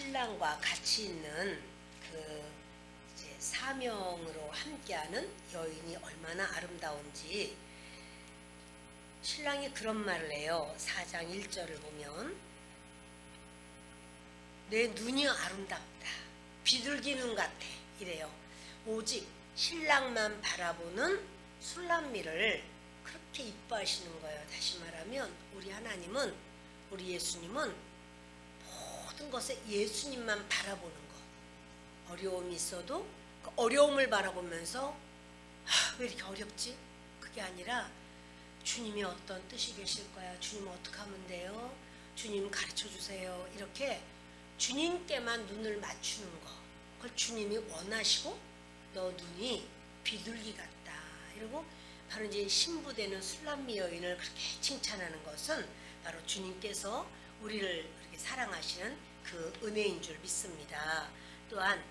신랑과 같이 있는 그 이제 사명으로 함께하는 여인이 얼마나 아름다운지 신랑이 그런 말을 해요. 4장 1절을 보면 내 눈이 아름답다. 비둘기 눈 같아. 이래요. 오직 신랑만 바라보는 술람미를 그렇게 이뻐하시는 거예요. 다시 말하면 우리 하나님은, 우리 예수님은 모든 것에 예수님만 바라보는 거. 어려움이 있어도 그 어려움을 바라보면서 왜 이렇게 어렵지? 그게 아니라 주님이 어떤 뜻이 계실 거야. 주님 어떻게 하면 돼요? 주님 가르쳐 주세요. 이렇게 주님께만 눈을 맞추는 거. 그걸 주님이 원하시고 너 눈이 비둘기 같다. 이러고 바로 이제 신부되는 술람미 여인을 그렇게 칭찬하는 것은 바로 주님께서 우리를 그렇게 사랑하시는 그 은혜인 줄 믿습니다. 또한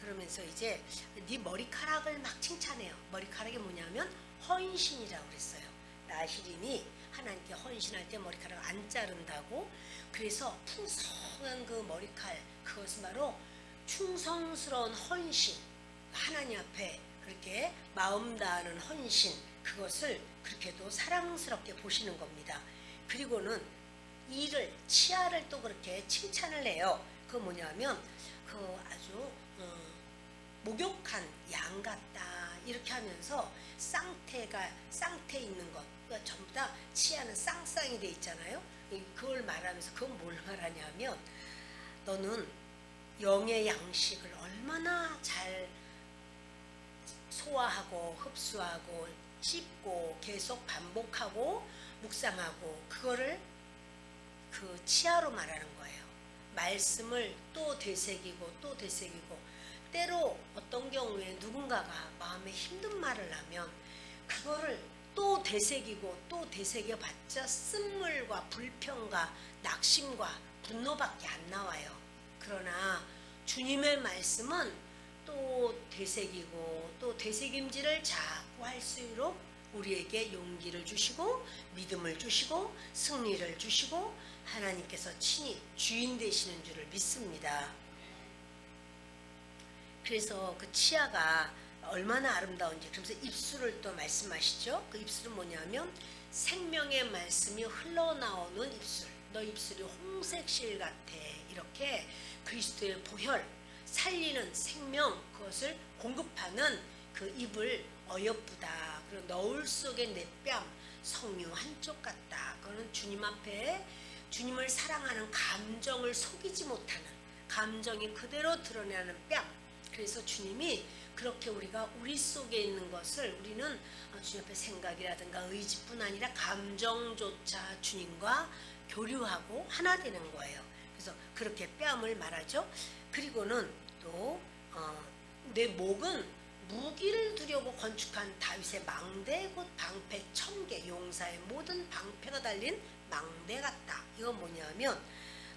그러면서 이제 네 머리카락을 막 칭찬해요. 머리카락이 뭐냐면 헌신이라고 그랬어요. 라헬인이 하나님께 헌신할 때 머리카락을 안 자른다고. 그래서 풍성한 그 머리칼, 그것은 바로 충성스러운 헌신, 하나님 앞에 그렇게 마음 다하는 헌신, 그것을 그렇게도 사랑스럽게 보시는 겁니다. 그리고는 이를, 치아를 또 그렇게 칭찬을 해요. 그거 뭐냐면 그 아주 목욕한 양 같다. 이렇게 하면서 쌍태 있는 것, 그러니까 전부 다 치아는 쌍쌍이 돼 있잖아요. 그걸 말하면서 그건 뭘 말하냐면 너는 영의 양식을 얼마나 잘 소화하고 흡수하고 씹고 계속 반복하고 묵상하고, 그거를 그 치아로 말하는 거예요. 말씀을 또 되새기고 또 되새기고, 때로 어떤 경우에 누군가가 마음에 힘든 말을 하면 그거를 또 되새기고 또 되새겨봤자 쓴물과 불평과 낙심과 분노밖에 안 나와요. 그러나 주님의 말씀은 또 되새기고 또 되새김질을 자꾸 할 수 있도록 우리에게 용기를 주시고 믿음을 주시고 승리를 주시고 하나님께서 친히 주인 되시는 줄을 믿습니다. 그래서 그 치아가 얼마나 아름다운지, 그러면서 입술을 또 말씀하시죠. 그 입술은 뭐냐면 생명의 말씀이 흘러나오는 입술. 너 입술이 홍색실 같아. 이렇게 그리스도의 보혈, 살리는 생명, 그것을 공급하는 그 입을 어여쁘다. 그리고 너울 속에 내 뺨, 성류 한쪽 같다. 그거는 주님 앞에 주님을 사랑하는 감정을 속이지 못하는, 감정이 그대로 드러나는 뺨. 그래서 주님이 그렇게 우리가 우리 속에 있는 것을, 우리는 주님 앞에 생각이라든가 의지뿐 아니라 감정조차 주님과 교류하고 하나 되는 거예요. 그래서 그렇게 뺨을 말하죠. 그리고는 또 내 목은 무기를 두려고 건축한 다윗의 망대, 곧 방패 1000개, 용사의 모든 방패가 달린 망대 같다. 이건 뭐냐면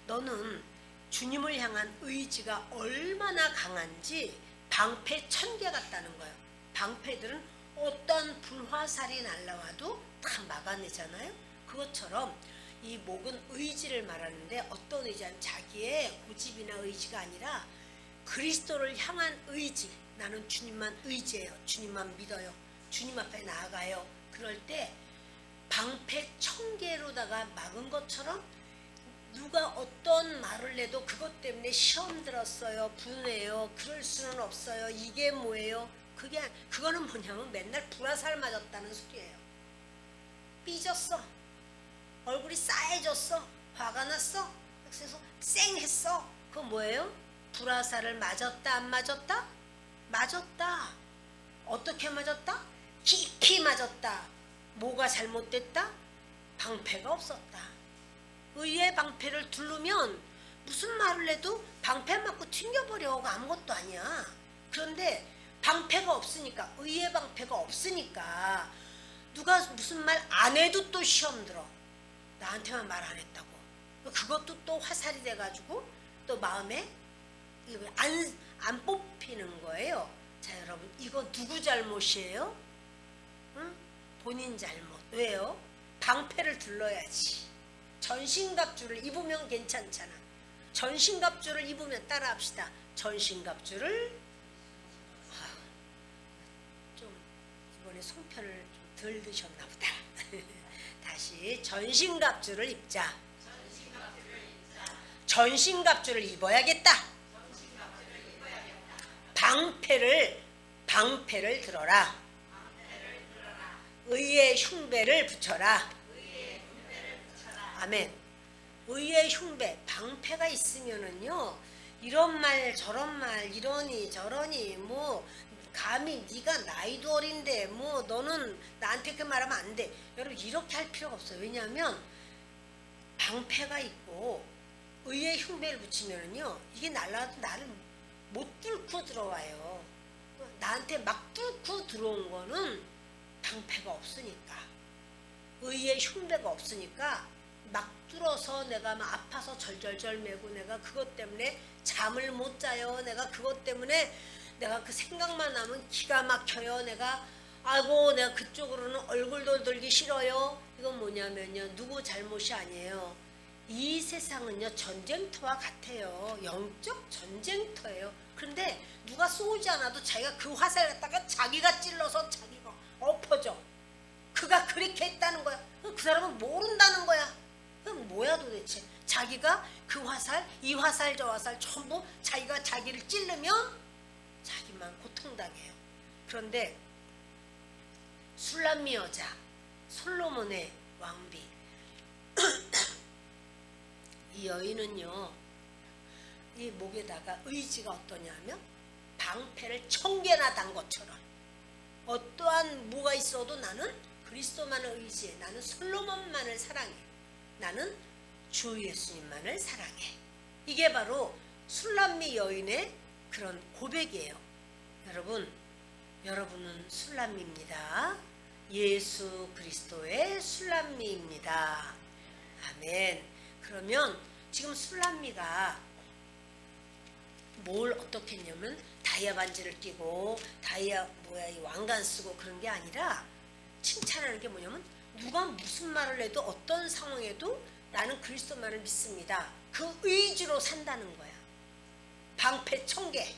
너는 주님을 향한 의지가 얼마나 강한지 방패 1000개 같다는 거예요. 방패들은 어떤 불화살이 날라와도 다 막아내잖아요. 그것처럼 이 목은 의지를 말하는데 어떤 의지는 자기의 고집이나 의지가 아니라 그리스도를 향한 의지. 나는 주님만 의지해요. 주님만 믿어요. 주님 앞에 나아가요. 그럴 때 방패 1000개로다가 막은 것처럼 누가 어떤 말을 해도 그것 때문에 시험 들었어요, 분해요, 그럴 수는 없어요, 이게 뭐예요? 그거는 뭐냐면 맨날 불화살 맞았다는 소리예요. 삐졌어, 얼굴이 싸해졌어, 화가 났어, 그래서 쌩했어. 그거 뭐예요? 불화살을 맞았다 안 맞았다? 맞았다. 어떻게 맞았다? 깊이 맞았다. 뭐가 잘못됐다? 방패가 없었다. 의의 방패를 두르면 무슨 말을 해도 방패 맞고 튕겨버려. 아무것도 아니야. 그런데 방패가 없으니까, 의의 방패가 없으니까 누가 무슨 말 안 해도 또 시험 들어. 나한테만 말 안 했다고. 그것도 또 화살이 돼가지고 또 마음에 안 뽑히는 거예요. 자, 여러분, 이거 누구 잘못이에요? 응? 본인 잘못. 왜요? 방패를 둘러야지. 전신갑주를 입으면 괜찮잖아. 전신갑주를 입으면 따라합시다. 전신갑주를 좀 이번에 송편을 좀 덜 드셨나 보다. 다시 전신갑주를 입자. 전신갑주를 입어야겠다. 방패를 들어라. 의의 흉배를 붙여라. 아멘. 의의 흉배, 방패가 있으면은요, 이런 말 저런 말 이러니 저러니 뭐 감히 네가 나이도 어린데 뭐 너는 나한테 그 말하면 안 돼. 여러분 이렇게 할 필요가 없어요. 왜냐하면 방패가 있고 의의 흉배를 붙이면은요, 이게 날라도 나를 못 뚫고 들어와요. 나한테 막 뚫고 들어온 거는 방패가 없으니까, 의의 흉배가 없으니까 막 뚫어서 내가 막 아파서 절절절 매고, 내가 그것 때문에 잠을 못 자요. 내가 그것 때문에 내가 그 생각만 하면 기가 막혀요. 내가 아이고 내가 그쪽으로는 얼굴도 들기 싫어요. 이건 뭐냐면요, 누구 잘못이 아니에요. 이 세상은요 전쟁터와 같아요. 영적 전쟁터예요. 그런데 누가 쏘지 않아도 자기가 그 화살 갖다가 자기가 찔러서 자기가 엎어져. 그가 그렇게 했다는 거야. 그 사람은 모른다는 거야. 그럼 뭐야 도대체. 자기가 그 화살, 이 화살, 저 화살 전부 자기가 자기를 찌르면 자기만 고통당해요. 그런데 술람미 여자 솔로몬의 왕비 이 여인은요, 이 목에다가 의지가 어떠냐면 방패를 1000개나 단 것처럼, 어떠한 뭐가 있어도 나는 그리스도만을 의지해. 나는 솔로몬만을 사랑해. 나는 주 예수님만을 사랑해. 이게 바로 술람미 여인의 그런 고백이에요. 여러분은 술람미입니다. 예수 그리스도의 술람미입니다. 아멘. 그러면 지금 술람미가 뭘 어떻게 했냐면 다이아 반지를 끼고 다이아 이 왕관 쓰고 그런 게 아니라, 칭찬하는 게 뭐냐면 누가 무슨 말을 해도 어떤 상황에도 나는 그리스도만을 믿습니다. 그 의지로 산다는 거야. 방패 1000개.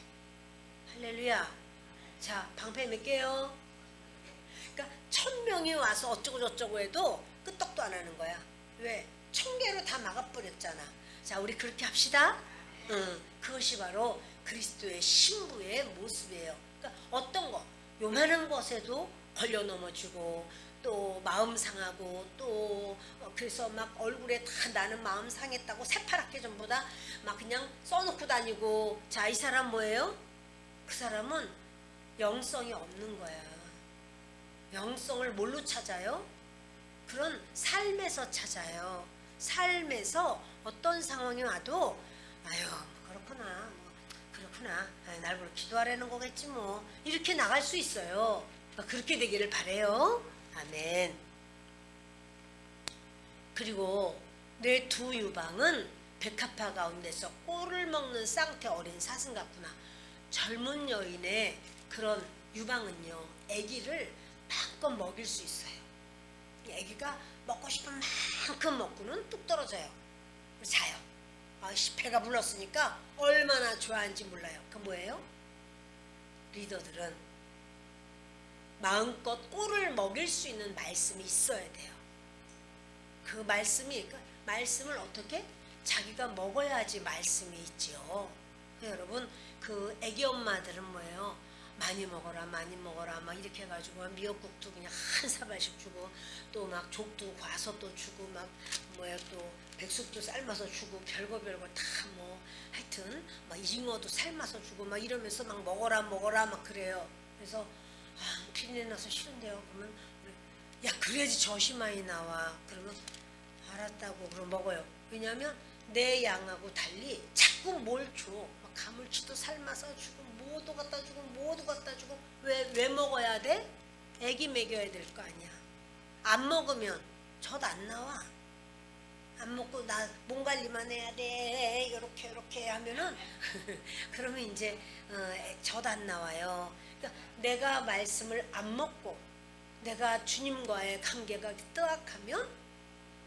할렐루야. 자, 방패 몇 개요? 그러니까 1000명이 와서 어쩌고 저쩌고 해도 끄떡도 안 하는 거야. 왜? 1000개로 다 막아버렸잖아. 자, 우리 그렇게 합시다. 그것이 바로 그리스도의 신부의 모습이에요. 그러니까 어떤 거, 요만한 것에도 걸려 넘어지고, 또 마음 상하고, 또 그래서 막 얼굴에 다 나는 마음 상했다고 새파랗게 전부 다 막 그냥 써놓고 다니고. 자, 이 사람 뭐예요? 그 사람은 영성이 없는 거야. 영성을 뭘로 찾아요? 그런 삶에서 찾아요. 삶에서 어떤 상황이 와도 아유 그렇구나, 그렇구나, 날 보러 기도하라는 거겠지 뭐, 이렇게 나갈 수 있어요. 그렇게 되기를 바래요. 아멘. 그리고 내 두 유방은 백합화 가운데서 꼴을 먹는 쌍태 어린 사슴 같구나. 젊은 여인의 그런 유방은요, 아기를 마음껏 먹일 수 있어요. 아기가 먹고 싶은 만큼 먹고는 뚝 떨어져요. 자요. 배가 불렀으니까 얼마나 좋아하는지 몰라요. 그 뭐예요? 리더들은 마음껏 꼴을 먹일 수 있는 말씀이 있어야 돼요. 그 말씀을 어떻게? 자기가 먹어야지 말씀이 있죠. 여러분, 그 애기 엄마들은 뭐예요? 많이 먹어라 많이 먹어라 막 이렇게 해가지고 미역국도 그냥 한 사발씩 주고, 또 막 족도 과서 또 주고, 막 또 백숙도 삶아서 주고, 별거 다 뭐 하여튼 막 잉어도 삶아서 주고 막 이러면서 막 먹어라 막 그래요. 그래서 피리내 나서 싫은데요. 그러면 야 그래야지 젖이 많이 나와. 그러면 알았다고 그럼 먹어요. 왜냐하면 내 양하고 달리 자꾸 뭘 줘. 막 가물치도 삶아서 주고, 뭐도 갖다 주고. 왜 먹어야 돼? 애기 먹여야 될 거 아니야. 안 먹으면 젖 안 나와. 안 먹고 나 몸 관리만 해야 돼. 이렇게 하면은 그러면 이제 젖 안 나와요. 그러니까 내가 말씀을 안 먹고 내가 주님과의 관계가 뜨악하면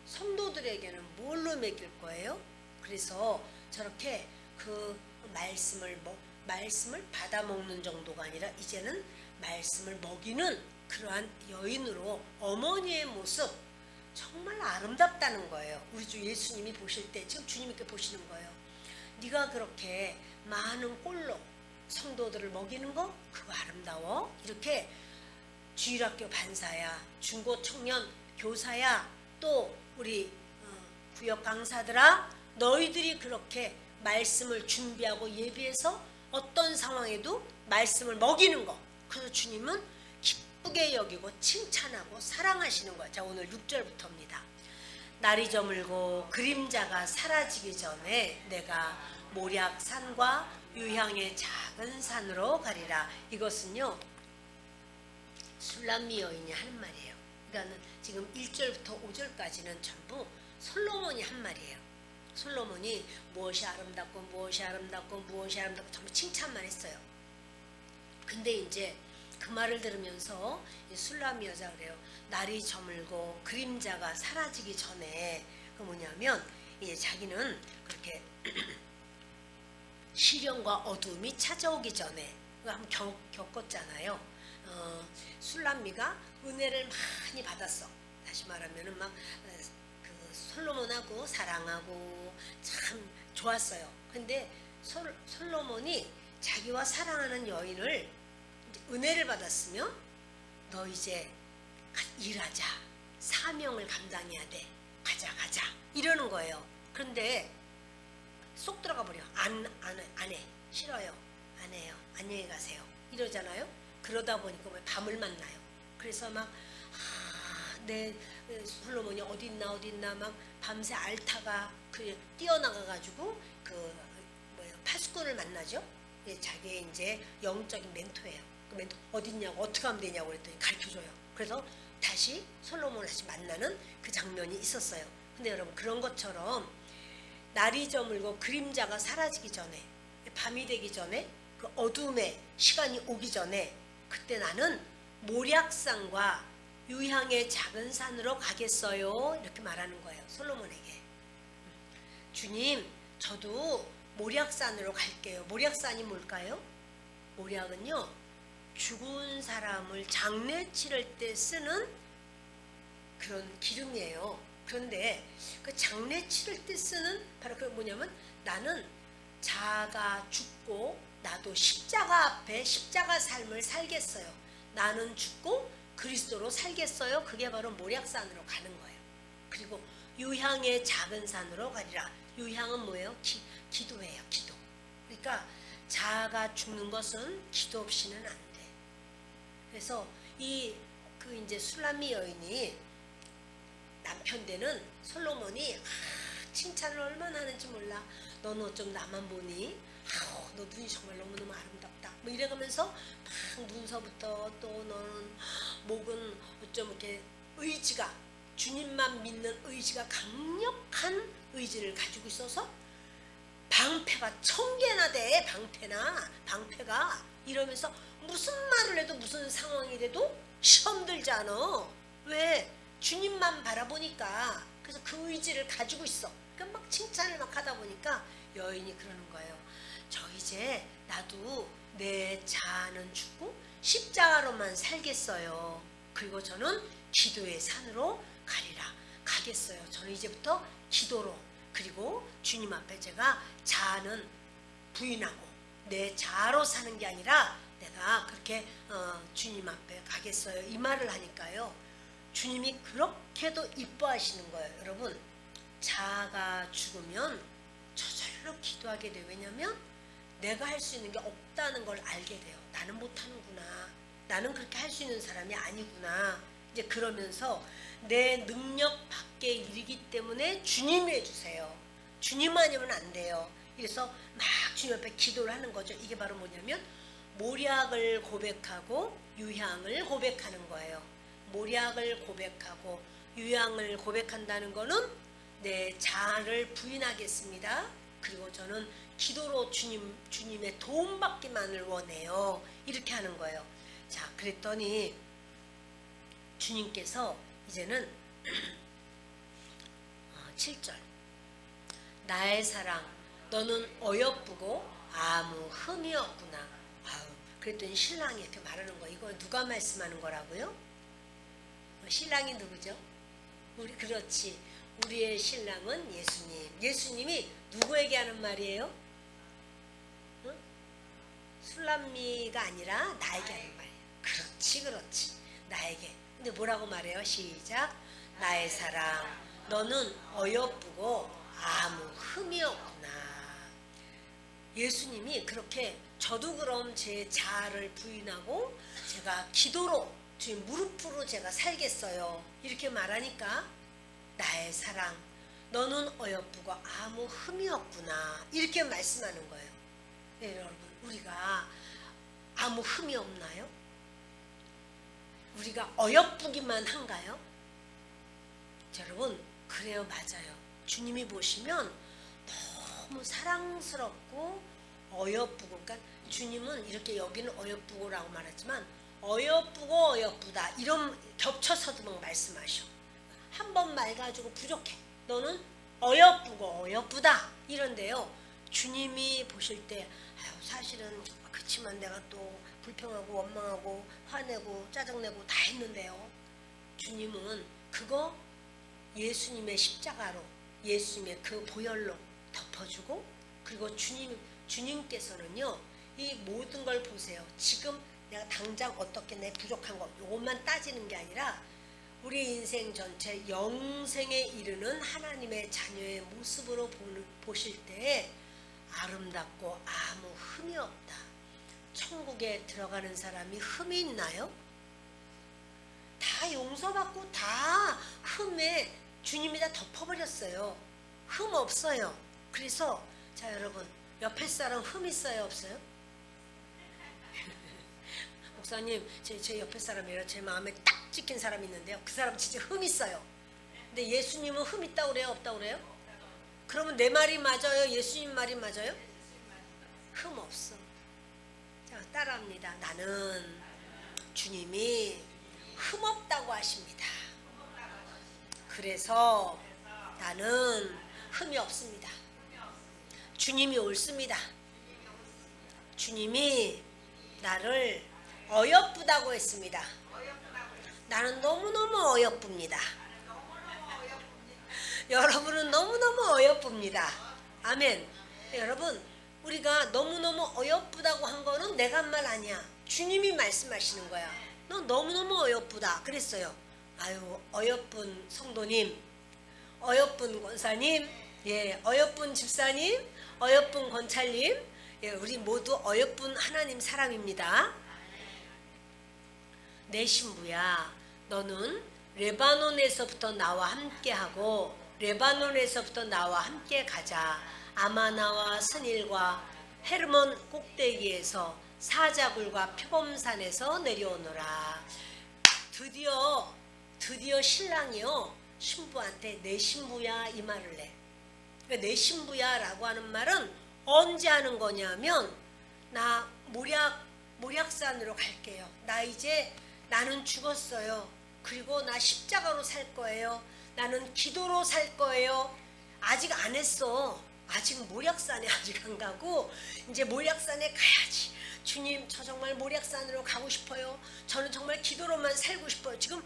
성도들에게는 뭘로 먹일 거예요? 그래서 저렇게 그 말씀을 받아 먹는 정도가 아니라 이제는 말씀을 먹이는 그러한 여인으로 어머니의 모습 정말 아름답다는 거예요. 우리 주 예수님이 보실 때 지금 주님께 보시는 거예요. 네가 그렇게 많은 꼴로 성도들을 먹이는 거 그거 아름다워. 이렇게 주일학교 반사야, 중고 청년 교사야, 또 우리 구역 강사들아, 너희들이 그렇게 말씀을 준비하고 예비해서 어떤 상황에도 말씀을 먹이는 거, 그래서 주님은 기쁘게 여기고 칭찬하고 사랑하시는 거예요. 자, 오늘 6절부터입니다. 날이 저물고 그림자가 사라지기 전에 내가 모략산과 유향의 작은 산으로 가리라. 이것은요 술람미 여인이 하는 말이에요. 그러니까 지금 1절부터 5절까지는 전부 솔로몬이 한 말이에요. 솔로몬이 무엇이 아름답고 무엇이 아름답고 무엇이 아름답고 전부 칭찬만 했어요. 근데 이제 그 말을 들으면서 술람미 여자가 그래요. 날이 저물고 그림자가 사라지기 전에 그 뭐냐면 이제 자기는 그렇게 시련과 어두움이 찾아오기 전에 한번 겪었잖아요. 술람미가 은혜를 많이 받았어. 다시 말하면은 막 솔로몬하고 사랑하고 참 좋았어요. 근데 솔로몬이 자기와 사랑하는 여인을 은혜를 받았으면 너 이제 일하자. 사명을 감당해야 돼. 가자. 이러는 거예요. 그런데 속 들어가 버려. 안 해. 싫어요. 안 해요. 안녕히 가세요. 이러잖아요. 그러다 보니까 왜 밤을 만나요. 그래서 막 내 솔로몬이 어디 있나 막 밤새 앓다가 뛰어나가 가지고 파수꾼을 만나죠. 자기의 이제 영적인 멘토예요. 그 멘토 어디 있냐고 어떻게 하면 되냐고 그랬더니 가르쳐줘요. 그래서 다시 솔로몬을 다시 만나는 그 장면이 있었어요. 근데 여러분 그런 것처럼 날이 저물고 그림자가 사라지기 전에 밤이 되기 전에 그 어둠의 시간이 오기 전에 그때 나는 모략산과 유향의 작은 산으로 가겠어요. 이렇게 말하는 거예요. 솔로몬에게. 주님, 저도 모략산으로 갈게요. 모략산이 뭘까요? 모략은요, 죽은 사람을 장례 치를 때 쓰는 그런 기름이에요. 그런데 그 장례 치를 때 쓰는 바로 그 뭐냐면 나는 자가 죽고 나도 십자가 앞에 십자가 삶을 살겠어요. 나는 죽고 그리스도로 살겠어요. 그게 바로 모략산으로 가는 거예요. 그리고 유향의 작은 산으로 가리라. 유향은 뭐예요? 기도예요. 기도. 그러니까 자아가 죽는 것은 기도 없이는 안 돼. 그래서 이제 술람미 여인이 남편 되는 솔로몬이 칭찬을 얼마나 하는지 몰라. 너는 어쩜 나만 보니? 너 눈이 정말 너무너무 아름답다. 뭐 이래가면서 막 눈서부터 또 너는 목은 어쩜 이렇게 의지가 주님만 믿는 의지가 강력한 의지를 가지고 있어서 방패가 1000개나 돼. 방패가 이러면서 무슨 말을 해도 무슨 상황이 돼도 시험 들지 않아. 왜? 주님만 바라보니까. 그래서 그 의지를 가지고 있어. 그러니까 막 칭찬을 막 하다 보니까 여인이 그러는 거예요. 저 이제 나도 내 자아는 죽고 십자가로만 살겠어요. 그리고 저는 기도의 산으로 가겠어요. 저는 이제부터 기도로 그리고 주님 앞에 제가 자아는 부인하고 내 자아로 사는 게 아니라 내가 그렇게 주님 앞에 가겠어요. 이 말을 하니까요. 주님이 그렇게도 이뻐하시는 거예요. 여러분 자아가 죽으면 저절로 기도하게 돼요. 왜냐하면 내가 할 수 있는 게 없다는 걸 알게 돼요. 나는 못하는구나. 나는 그렇게 할 수 있는 사람이 아니구나. 이제 그러면서 내 능력 밖의 일이기 때문에 주님이 해주세요. 주님 아니면 안 돼요. 그래서 막 주님 앞에 기도를 하는 거죠. 이게 바로 뭐냐면 모략을 고백하고 유향을 고백하는 거예요. 모략을 고백하고 유향을 고백한다는 거는 내 자아를 부인하겠습니다. 그리고 저는 기도로 주님의 도움받기만을 원해요. 이렇게 하는 거예요. 자, 그랬더니 주님께서 이제는 7절 나의 사랑 너는 어여쁘고 아무 흠이 없구나. 아우, 그랬더니 신랑이 이렇게 말하는 거. 이거 누가 말씀하는 거라고요? 신랑이 누구죠? 우리, 그렇지. 우리의 신랑은 예수님. 예수님이 누구에게 하는 말이에요? 응? 술람미가 아니라 나에게 하는 말이에요. 그렇지, 그렇지. 나에게. 근데 뭐라고 말해요? 시작. 나의 사랑, 너는 어여쁘고 아무 흠이 없구나. 예수님이 그렇게, 저도 그럼 제 자아를 부인하고 제가 기도로 주님 무릎으로 제가 살겠어요, 이렇게 말하니까 나의 사랑, 너는 어여쁘고 아무 흠이 없구나, 이렇게 말씀하는 거예요. 네, 여러분, 우리가 아무 흠이 없나요? 우리가 어여쁘기만 한가요? 여러분, 그래요. 맞아요. 주님이 보시면 너무 사랑스럽고 어여쁘고, 그러니까 주님은 이렇게 여기는 어여쁘고라고 말했지만 어여쁘고 어여쁘다 이런 겹쳐서도 막 말씀하셔. 한 번 말 가지고 부족해. 너는 어여쁘고 어여쁘다 이런데요. 주님이 보실 때 사실은 그렇지만 내가 또 불평하고 원망하고 화내고 짜증내고 다 했는데요. 주님은 그거 예수님의 십자가로, 예수님의 그 보혈로 덮어주고, 그리고 주님께서는요 이 모든 걸 보세요. 지금 내가 당장 어떻게 내 부족한 거 요것만 따지는 게 아니라 우리 인생 전체 영생에 이르는 하나님의 자녀의 모습으로 보실 때 아름답고 아무 흠이 없다. 천국에 들어가는 사람이 흠이 있나요? 다 용서받고 다 흠에 주님이 다 덮어버렸어요. 흠 없어요. 그래서 자, 여러분, 옆에 사람 흠 있어요, 없어요? 목사님, 제 옆에 사람이라 제 마음에 딱 찍힌 사람이 있는데요, 그 사람 진짜 흠 있어요. 근데 예수님은 흠 있다고 그래요, 없다고 그래요? 그러면 내 말이 맞아요, 예수님 말이 맞아요? 흠 없어. 자, 따라합니다. 나는 주님이 흠 없다고 하십니다. 그래서 나는 흠이 없습니다. 주님이 옳습니다. 주님이 나를 어여쁘다고 했습니다. 나는 너무너무 어여쁩니다. 여러분은 너무너무 어여쁩니다. 아멘. 여러분, 우리가 너무너무 어여쁘다고 한 거는 내가 한 말 아니야. 주님이 말씀하시는 거야. 너 너무너무 어여쁘다 그랬어요. 아유, 어여쁜 성도님, 어여쁜 권사님, 예, 어여쁜 집사님, 어여쁜 권찰님, 예, 우리 모두 어여쁜 하나님 사람입니다. 내 신부야, 너는 레바논에서부터 나와 함께하고 레바논에서부터 나와 함께 가자. 아마나와 스닐과 헤르몬 꼭대기에서 사자굴과 표범산에서 내려오너라. 드디어 신랑이요 신부한테 내 신부야 이 말을 해. 그러니까 내 신부야 라고 하는 말은 언제 하는 거냐면, 나 모략산으로 갈게요. 나는 죽었어요. 그리고 나 십자가로 살 거예요. 나는 기도로 살 거예요. 아직 안 했어. 아직 모략산에 아직 안 가고 이제 모략산에 가야지. 주님, 저 정말 모략산으로 가고 싶어요. 저는 정말 기도로만 살고 싶어요. 지금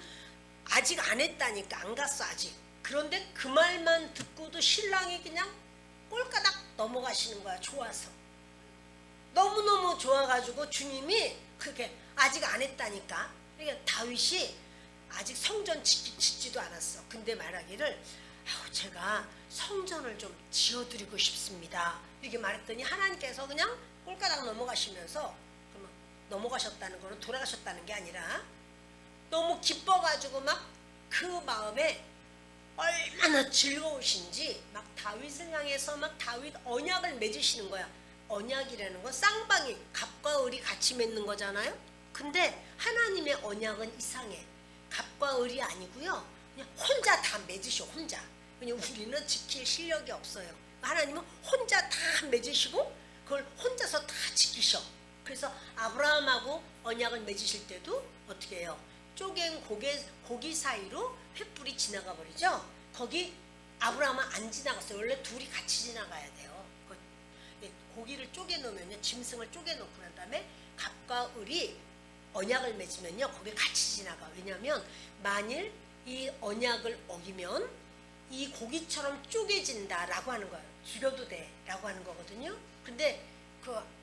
아직 안 했다니까. 안 갔어 아직. 그런데 그 말만 듣고도 신랑이 그냥 꼴까닥 넘어가시는 거야. 좋아서. 너무너무 좋아가지고 주님이 그렇게 아직 안 했다니까. 그러니까 다윗이 아직 성전 짓지도 않았어. 근데 말하기를 제가 성전을 좀 지어드리고 싶습니다, 이렇게 말했더니 하나님께서 그냥 꼴까닥 넘어가시면서, 그러면 넘어가셨다는 거는 돌아가셨다는 게 아니라 너무 기뻐가지고 막 그 마음에 얼마나 즐거우신지 막 다윗을 향해서 막 다윗 언약을 맺으시는 거야. 언약이라는 건 쌍방이 갑과 을이 같이 맺는 거잖아요. 근데 하나님의 언약은 이상해. 갑과 을이 아니고요, 그냥 혼자 다 맺으셔. 혼자. 왜냐면 우리는 지킬 실력이 없어요. 하나님은 혼자 다 맺으시고 그걸 혼자서 다 지키셔. 그래서 아브라함하고 언약을 맺으실 때도 어떻게 해요? 쪼갠 고기 사이로 횃불이 지나가 버리죠. 거기 아브라함은 안 지나갔어요. 원래 둘이 같이 지나가야 돼요. 고기를 쪼개 놓으면요, 짐승을 쪼개 놓고 난 다음에 갑과 을이 언약을 맺으면요, 거기 같이 지나가. 왜냐하면 만일 이 언약을 어기면 이 고기처럼 쪼개진다라고 하는 거예요. 죽여도 돼라고 하는 거거든요. 근데 그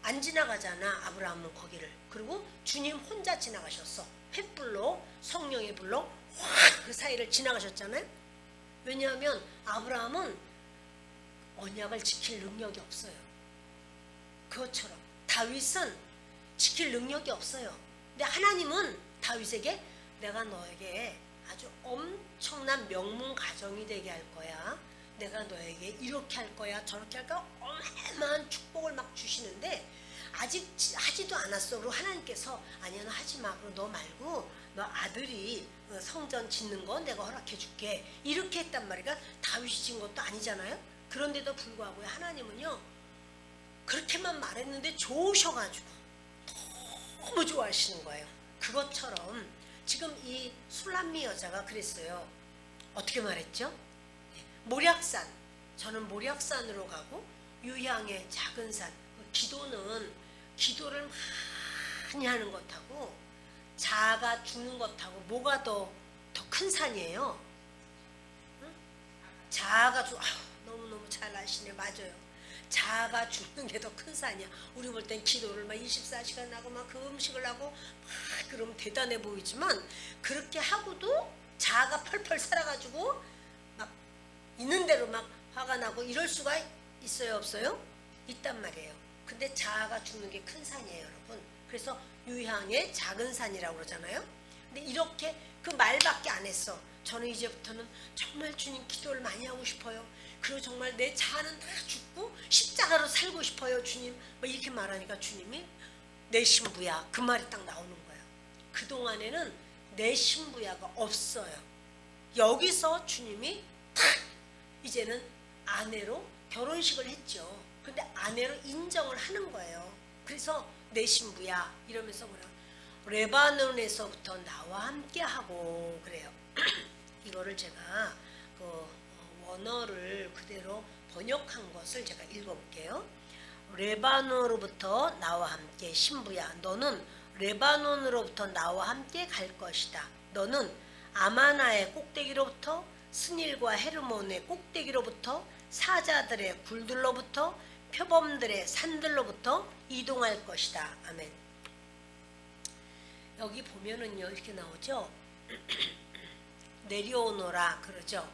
안 지나가잖아, 아브라함은 거기를. 그리고 주님 혼자 지나가셨어. 횃불로, 성령의 불로 확 그 사이를 지나가셨잖아요. 왜냐하면 아브라함은 언약을 지킬 능력이 없어요. 그것처럼 다윗은 지킬 능력이 없어요. 근데 하나님은 다윗에게 내가 너에게 아주 엄청난 명문 가정이 되게 할 거야. 내가 너에게 이렇게 할 거야, 저렇게 할 거야. 어마어마한 축복을 막 주시는데 아직 하지도 않았어. 그리고 하나님께서 아니야, 너 하지 마. 그리고 너 말고 너 아들이 성전 짓는 거 내가 허락해 줄게. 이렇게 했단 말이야. 다윗이 진 것도 아니잖아요. 그런데도 불구하고 하나님은요, 그렇게만 말했는데 좋으셔가지고 너무 좋아하시는 거예요. 그것처럼 지금 이 술람미 여자가 그랬어요. 어떻게 말했죠? 모략산, 저는 모략산으로 가고 유향의 작은 산. 기도를 많이 하는 것하고 자아가 죽는 것하고 뭐가 더 큰 산이에요? 응? 자아가 너무너무 잘 아시네. 맞아요. 자아가 죽는 게 더 큰 산이야. 우리 볼 땐 기도를 막 24시간 하고 막 그 음식을 하고 막 그러면 대단해 보이지만, 그렇게 하고도 자아가 펄펄 살아가지고 막 있는 대로 막 화가 나고 이럴 수가 있어요, 없어요? 있단 말이에요. 근데 자아가 죽는 게 큰 산이에요, 여러분. 그래서 유향의 작은 산이라고 그러잖아요. 근데 이렇게 그 말밖에 안 했어. 저는 이제부터는 정말 주님 기도를 많이 하고 싶어요. 그리고 정말 내 자아는 다 죽고 십자가로 살고 싶어요, 주님. 뭐 이렇게 말하니까 주님이 내 신부야, 그 말이 딱 나오는 거예요. 그동안에는 내 신부야가 없어요. 여기서 주님이 탁 이제는 아내로 결혼식을 했죠. 근데 아내로 인정을 하는 거예요. 그래서 내 신부야 이러면서 뭐라, 레바논에서부터 나와 함께 하고 그래요. 이거를 제가 그 원어를 그대로 번역한 것을 제가 읽어볼게요. 레바논으로부터 나와 함께, 신부야 너는 레바논으로부터 나와 함께 갈 것이다. 너는 아마나의 꼭대기로부터, 스닐과 헤르몬의 꼭대기로부터, 사자들의 굴들로부터, 표범들의 산들로부터 이동할 것이다. 아멘. 여기 보면은요, 이렇게 나오죠. 내려오너라 그러죠.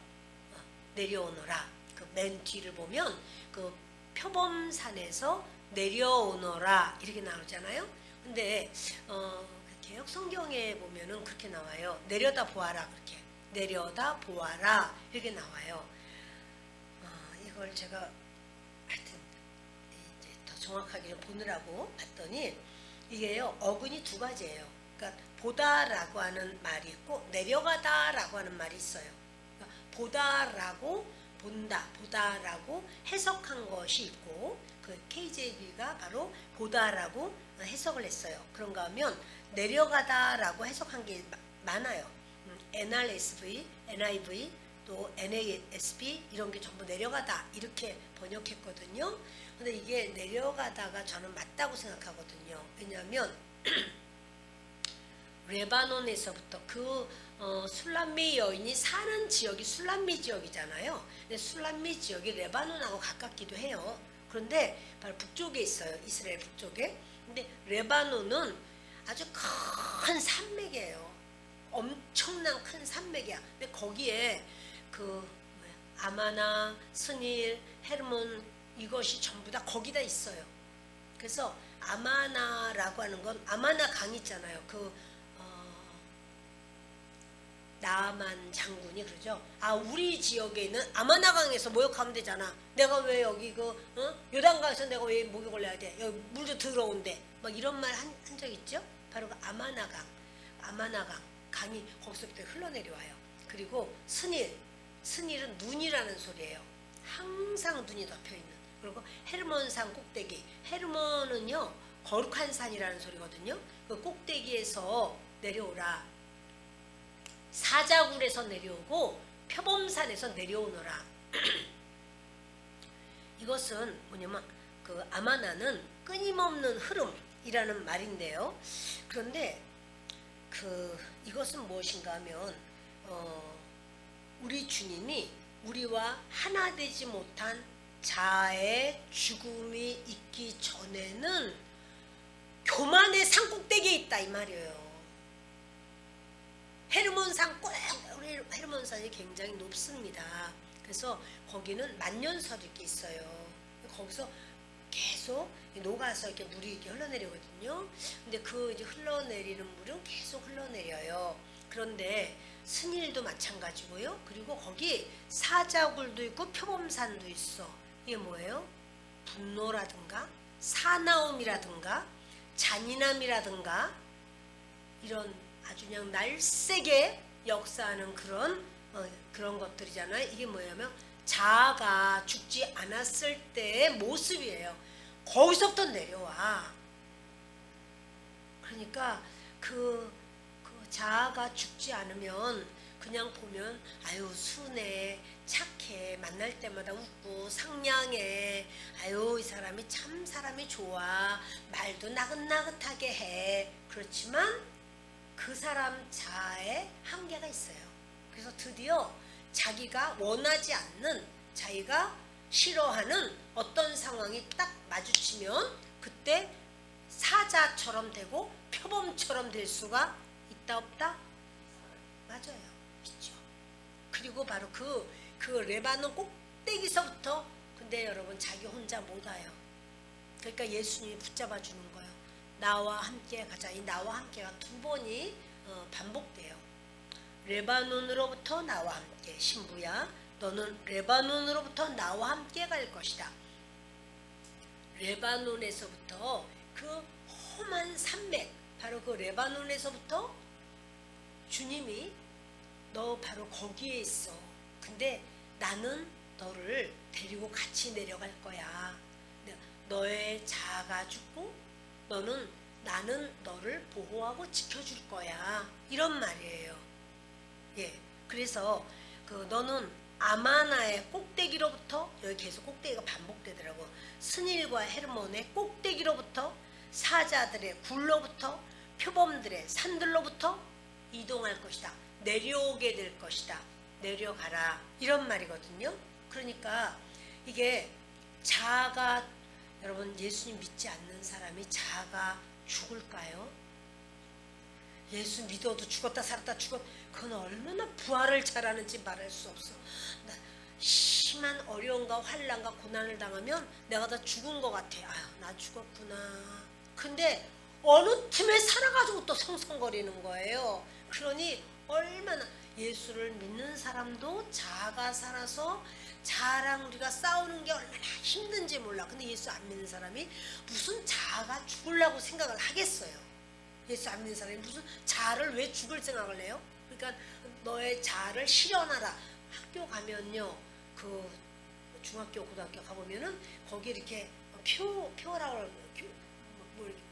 내려오너라. 그 맨 뒤를 보면 그 표범산에서 내려오너라 이렇게 나오잖아요. 근데 개역 성경에 보면은 그렇게 나와요. 내려다 보아라, 그렇게 내려다 보아라 이렇게 나와요. 이걸 제가 하여튼 이제 더 정확하게 보느라고 봤더니 이게요, 어근이 두 가지예요. 그러니까 보다라고 하는 말이 있고 내려가다라고 하는 말이 있어요. 그러니까 보다라고, 본다, 보다라고 해석한 것이 있고, 그 KJV가 바로 보다라고 해석을 했어요. 그런가 하면 내려가다라고 해석한 게 많아요. NRSV, NIV, 또 NASB 이런 게 전부 내려가다 이렇게 번역했거든요. 근데 이게 내려가다가 저는 맞다고 생각하거든요. 왜냐하면 레바논에서부터 술람미 여인이 사는 지역이 술람미 지역이잖아요. 근데 술람미 지역이 레바논하고 가깝기도 해요. 그런데 바로 북쪽에 있어요. 이스라엘 북쪽에. 근데 레바논은 아주 큰 산맥이에요. 엄청난 큰 산맥이야. 근데 거기에 아마나, 스닐, 헤르몬 이것이 전부 다 거기다 있어요. 그래서 아마나라고 하는 건 아마나 강 있잖아요. 나만 장군이 그러죠. 우리 지역에 있는 아마나 강에서 목욕하면 되잖아. 내가 왜 여기 요단강에서 내가 왜 목욕을 해야 돼? 여기 물도 들어온대. 막 이런 말 한 적 있죠? 바로 그 아마나 강. 아마나 강이 거기서부터 흘러내려와요. 그리고 스닐은 눈이라는 소리예요. 항상 눈이 덮여있는. 그리고 헤르몬산 꼭대기. 헤르몬은요, 거룩한 산이라는 소리거든요. 그 꼭대기에서 내려오라. 사자굴에서 내려오고 표범산에서 내려오너라. 이것은 뭐냐면 그 아마나는 끊임없는 흐름이라는 말인데요. 그런데 이것은 무엇인가 하면 우리 주님이 우리와 하나 되지 못한 자아의 죽음이 있기 전에는 교만의 산꼭대기에 있다 이 말이에요. 헤르몬산 꼭 우리 헤르몬산이 굉장히 높습니다. 그래서 거기는 만년설이 이렇게 있어요. 거기서 계속 녹아서 이렇게 물이 이렇게 흘러내리거든요. 근데 이제 흘러내리는 물은 계속 흘러내려요. 그런데 스닐도 마찬가지고요. 그리고 거기 사자굴도 있고 표범산도 있어. 이게 뭐예요? 분노라든가 사나움이라든가 잔인함이라든가 이런 아주 그냥 날쌔게 역사하는 그런 것들이잖아요. 이게 뭐냐면 자아가 죽지 않았을 때의 모습이에요. 거기서부터 내려와. 그러니까 그 자아가 죽지 않으면 그냥 보면 아유 순해 착해 만날 때마다 웃고 상냥해 아유 이 사람이 참 사람이 좋아 말도 나긋나긋하게 해. 그렇지만 그 사람 자아에 한계가 있어요. 그래서 드디어 자기가 원하지 않는 자기가 싫어하는 어떤 상황이 딱 마주치면 그때 사자처럼 되고 표범처럼 될 수가 있다 없다? 맞아요. 있죠. 그리고 바로 그 레바논 꼭대기서부터 근데 여러분 자기 혼자 못 와요. 그러니까 예수님이 붙잡아 주는 거예요. 나와 함께 가자. 이 나와 함께가 두 번이 반복돼요. 레바논으로부터 나와 함께 신부야 너는 레바논으로부터 나와 함께 갈 것이다. 레바논에서부터 그 험한 산맥 바로 그 레바논에서부터 주님이 너 바로 거기에 있어. 근데 나는 너를 데리고 같이 내려갈 거야. 너의 자아가 죽고 나는 너를 보호하고 지켜줄 거야. 이런 말이에요. 예, 그래서 너는 아마나의 꼭대기로부터 여기 계속 꼭대기가 반복되더라고. 스닐과 헤르몬의 꼭대기로부터 사자들의 굴로부터 표범들의 산들로부터 이동할 것이다. 내려오게 될 것이다. 내려가라. 이런 말이거든요. 그러니까 이게 자아가 여러분 예수님 믿지 않는 사람이 자아가 죽을까요? 예수 믿어도 죽었다 살았다 그건 얼마나 부활을 잘하는지 말할 수 없어. 나 심한 어려움과 환난과 고난을 당하면 내가 다 죽은 것 같아. 아유 나 죽었구나. 근데 어느 틈에 살아가지고 또 성성거리는 거예요. 그러니 얼마나 예수를 믿는 사람도 자아가 살아서 자아랑 우리가 싸우는 게 얼마나 힘든지 몰라. 근데 예수 안 믿는 사람이 무슨 자아가 죽으려고 생각을 하겠어요. 예수 안 믿는 사람이 무슨 자아를 왜 죽을 생각을 해요? 그러니까 너의 자아를 실현하라. 학교 가면요, 그 중학교 고등학교 가보면은 거기 이렇게 표라고 뭐 이렇게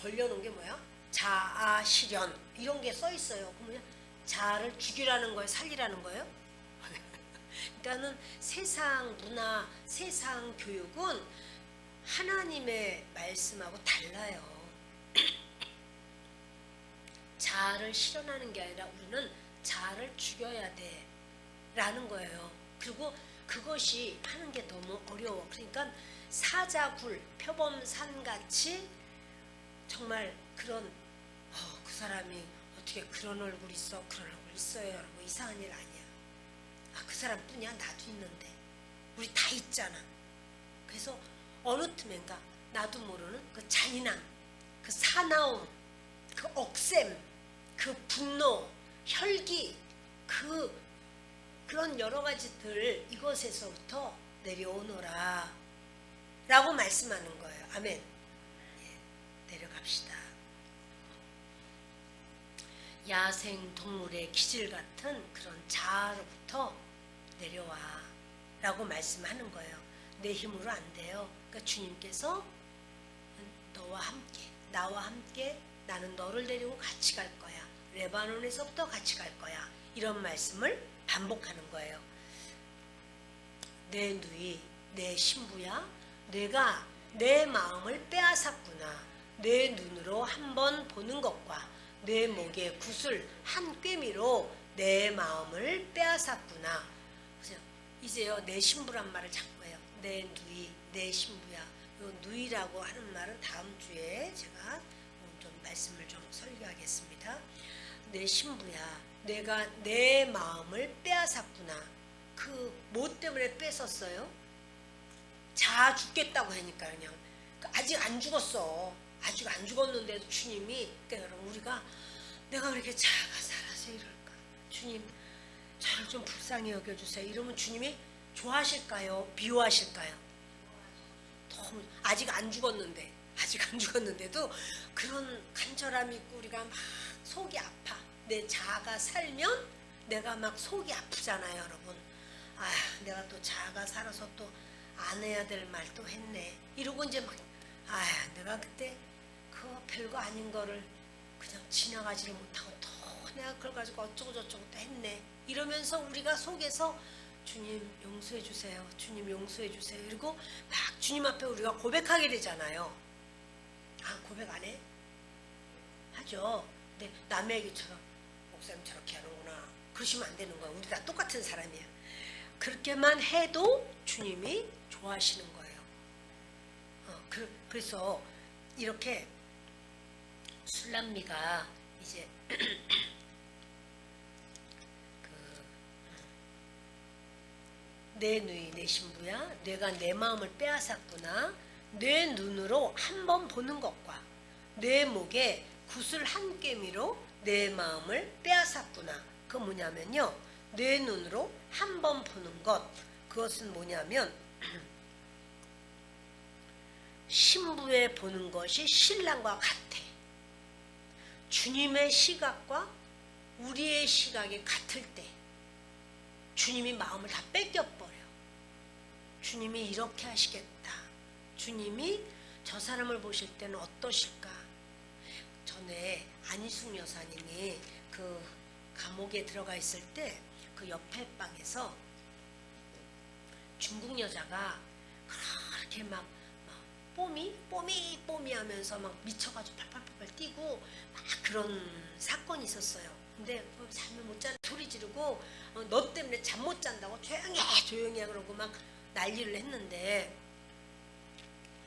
걸려놓은 게 뭐야? 자아 실현 이런 게 써 있어요. 그러면 자아를 죽이라는 거예요, 살리라는 거예요? 그러니까는 세상 문화, 세상 교육은 하나님의 말씀하고 달라요. 자아를 실현하는 게 아니라 우리는 자아를 죽여야 돼 라는 거예요. 그리고 그것이 하는 게 너무 어려워. 그러니까 사자굴, 표범산같이 정말 그런 그 사람이 어떻게 그런 얼굴 있어? 그런 얼굴 있어요. 여러분 이상한 일 아니야. 그 사람뿐이야. 나도 있는데 우리 다 있잖아. 그래서 어느 틈엔가 나도 모르는 그 잔인함, 그 사나움, 그 억셈, 그 분노, 혈기, 그런 여러 가지들 이것에서부터 내려오너라 라고 말씀하는 거예요. 아멘. 예, 내려갑시다. 야생 동물의 기질 같은 그런 자아로부터 내려와 라고 말씀하는 거예요. 내 힘으로 안 돼요. 그러니까 주님께서 너와 함께, 나와 함께 나는 너를 데리고 같이 갈 거야. 레바논에서부터 같이 갈 거야. 이런 말씀을 반복하는 거예요. 내 누이, 내 신부야. 내가 내 마음을 빼앗았구나. 내 눈으로 한번 보는 것과 내 목에 굿을 한 꿰미로 내 마음을 빼앗았구나. 그래서 이제요 내 신부란 말을 자꾸 해요. 내 누이, 내 신부야. 요 누이라고 하는 말은 다음 주에 제가 좀 말씀을 좀 설교하겠습니다. 내 신부야. 내가 내 마음을 빼앗았구나. 그 뭐 때문에 뺏었어요? 자 죽겠다고 하니까 그냥 아직 안 죽었어. 아직 안 죽었는데도 주님이 그러니까 우리가 내가 왜 이렇게 자가 살아서 이럴까? 주님 저를 좀 불쌍히 여겨주세요. 이러면 주님이 좋아하실까요? 비호하실까요? 너무 아직 안 죽었는데도 그런 간절함이 있고 우리가 막 속이 아파. 내 자아가 살면 내가 막 속이 아프잖아요, 여러분. 아, 내가 또 자아가 살아서 또 안 해야 될 말 또 했네. 이러고 이제 막 내가 그때 그 별거 아닌 거를 그냥 지나가지를 못하고 또 내가 그걸 가지고 어쩌고 저쩌고 또 했네. 이러면서 우리가 속에서 주님 용서해 주세요. 주님 용서해 주세요. 그리고 막 주님 앞에 우리가 고백하게 되잖아요. 아, 고백 안 해? 하죠. 근데 남의 얘기처럼 목사님 저렇게 하는구나. 그러시면 안 되는 거야. 우리 다 똑같은 사람이야. 그렇게만 해도 주님이 좋아하시는 거예요. 그래서 이렇게 술람미가 이제 내 누이 내 신부야 내가 내 마음을 빼앗았구나. 내 눈으로 한번 보는 것과 내 목에 굿을 한 꿰미로 내 마음을 빼앗았구나. 그 뭐냐면요 내 눈으로 한번 보는 것. 그것은 뭐냐면 신부에 보는 것이 신랑과 같아. 주님의 시각과 우리의 시각이 같을 때 주님이 마음을 다 뺏겨버려. 주님이 이렇게 하시겠다. 주님이 저 사람을 보실 때는 어떠실까. 전에 안희숙 여사님이 그 감옥에 들어가 있을 때 그 옆에 방에서 중국 여자가 그렇게 막 뽀미 하면서 막 미쳐가지고 팔팔팔 뛰고 막 그런 사건이 있었어요. 근데 잠을 못 자는 소리 지르고 너 때문에 잠 못 잔다고 조용히 해 그러고 막 난리를 했는데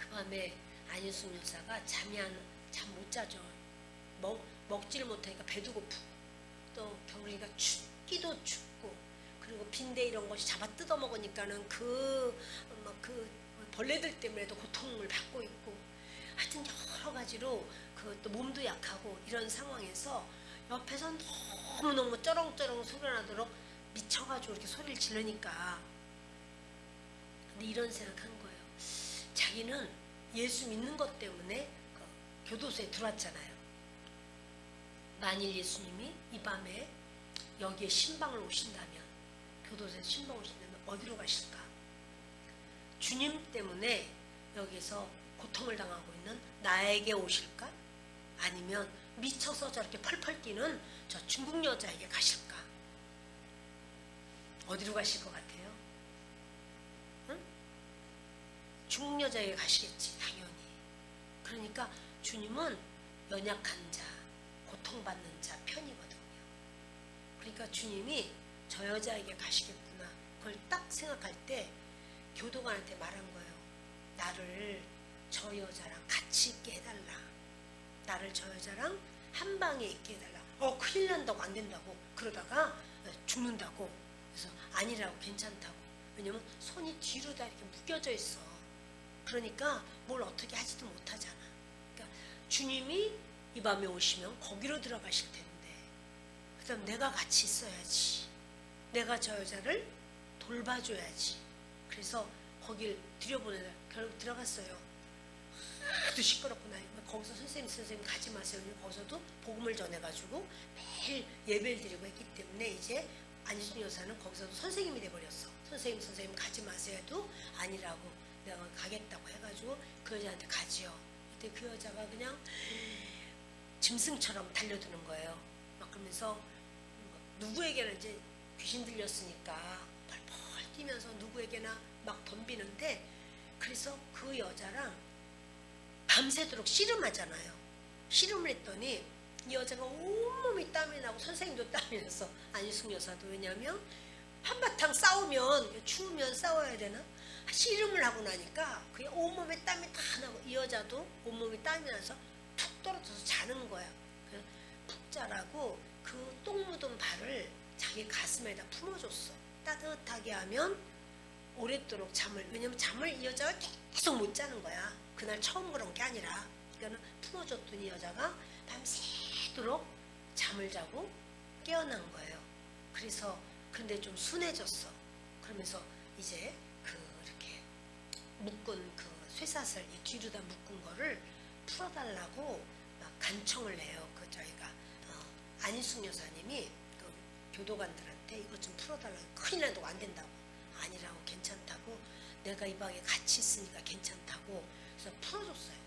그 밤에 안희숙 여사가 잠 못 자죠. 먹지를 못하니까 배도 고프고 또 겨울이가 춥기도 춥고 그리고 빈대 이런 것이 잡아 뜯어 먹으니까는 그 벌레들 때문에도 고통을 받고 있고 하여튼 여러 가지로 또 몸도 약하고 이런 상황에서 옆에서 너무너무 쩌렁쩌렁 소리 나도록 미쳐가지고 이렇게 소리를 지르니까 근데 이런 생각한 거예요. 자기는 예수 믿는 것 때문에 그 교도소에 들어왔잖아요. 만일 예수님이 이 밤에 여기에 신방을 오신다면 교도소에 신방 오신다면 어디로 가실까? 주님 때문에 여기서 고통을 당하고 있는 나에게 오실까? 아니면 미쳐서 저렇게 펄펄 뛰는 저 중국 여자에게 가실까? 어디로 가실 것 같아요? 응? 중국 여자에게 가시겠지 당연히. 그러니까 주님은 연약한 자, 고통받는 자 편이거든요. 그러니까 주님이 저 여자에게 가시겠구나. 그걸 딱 생각할 때 교도관한테 말한 거예요. 나를 저 여자랑 같이 있게 해달라. 나를 저 여자랑 한 방에 있게 해달라. 큰일 난다고 안 된다고. 그러다가 죽는다고. 그래서 아니라고 괜찮다고. 왜냐면 손이 뒤로 다 이렇게 묶여져 있어. 그러니까 뭘 어떻게 하지도 못하잖아. 그러니까 주님이 이 밤에 오시면 거기로 들어가실 텐데 그다음 내가 같이 있어야지. 내가 저 여자를 돌봐줘야지. 그래서 거길 들여보내다 결국 들어갔어요. 하도 시끄럽구나. 거기서 선생님 가지 마세요. 거기서도 복음을 전해가지고 매일 예배를 드리고 했기 때문에 이제 안희숙 여사는 거기서도 선생님이 돼버렸어. 선생님 가지 마세요 해도 아니라고 내가 가겠다고 해가지고 그 여자한테 가지요. 그때 그 여자가 그냥 짐승처럼 달려드는 거예요. 막 그러면서 누구에게나 이제 귀신 들렸으니까 펄펄 뛰면서 누구에게나 막 덤비는데 그래서 그 여자랑 밤새도록 씨름하잖아요. 씨름을 했더니 이 여자가 온몸이 땀이 나고 선생님도 땀이 나서 안희숙 여사도. 왜냐면 한바탕 싸우면 추우면 싸워야 되나? 씨름을 하고 나니까 그냥 온몸에 땀이 다 나고 이 여자도 온몸에 땀이 나서 툭 떨어져서 자는 거야. 그냥 푹 자라고 그 똥 묻은 발을 자기 가슴에다 품어줬어. 따뜻하게 하면 오랫도록 잠을. 왜냐면 잠을 이 여자가 계속 못 자는 거야. 그날 처음 그런 게 아니라. 그러니까 품어줬더니 여자가 밤새도록 잠을 자고 깨어난 거예요. 그래서 근데 좀 순해졌어. 그러면서 이제 그 이렇게 묶은 그 쇠사슬 이 뒤로다 묶은 거를 풀어달라고 막 간청을 해요. 그 저희가 안희숙 여사님이 그 교도관들한테 이것 좀 풀어달라고. 큰일 나도 안 된다고. 아니라고. 괜찮다고. 내가 이 방에 같이 있으니까 괜찮다고. 그래서 풀어줬어요.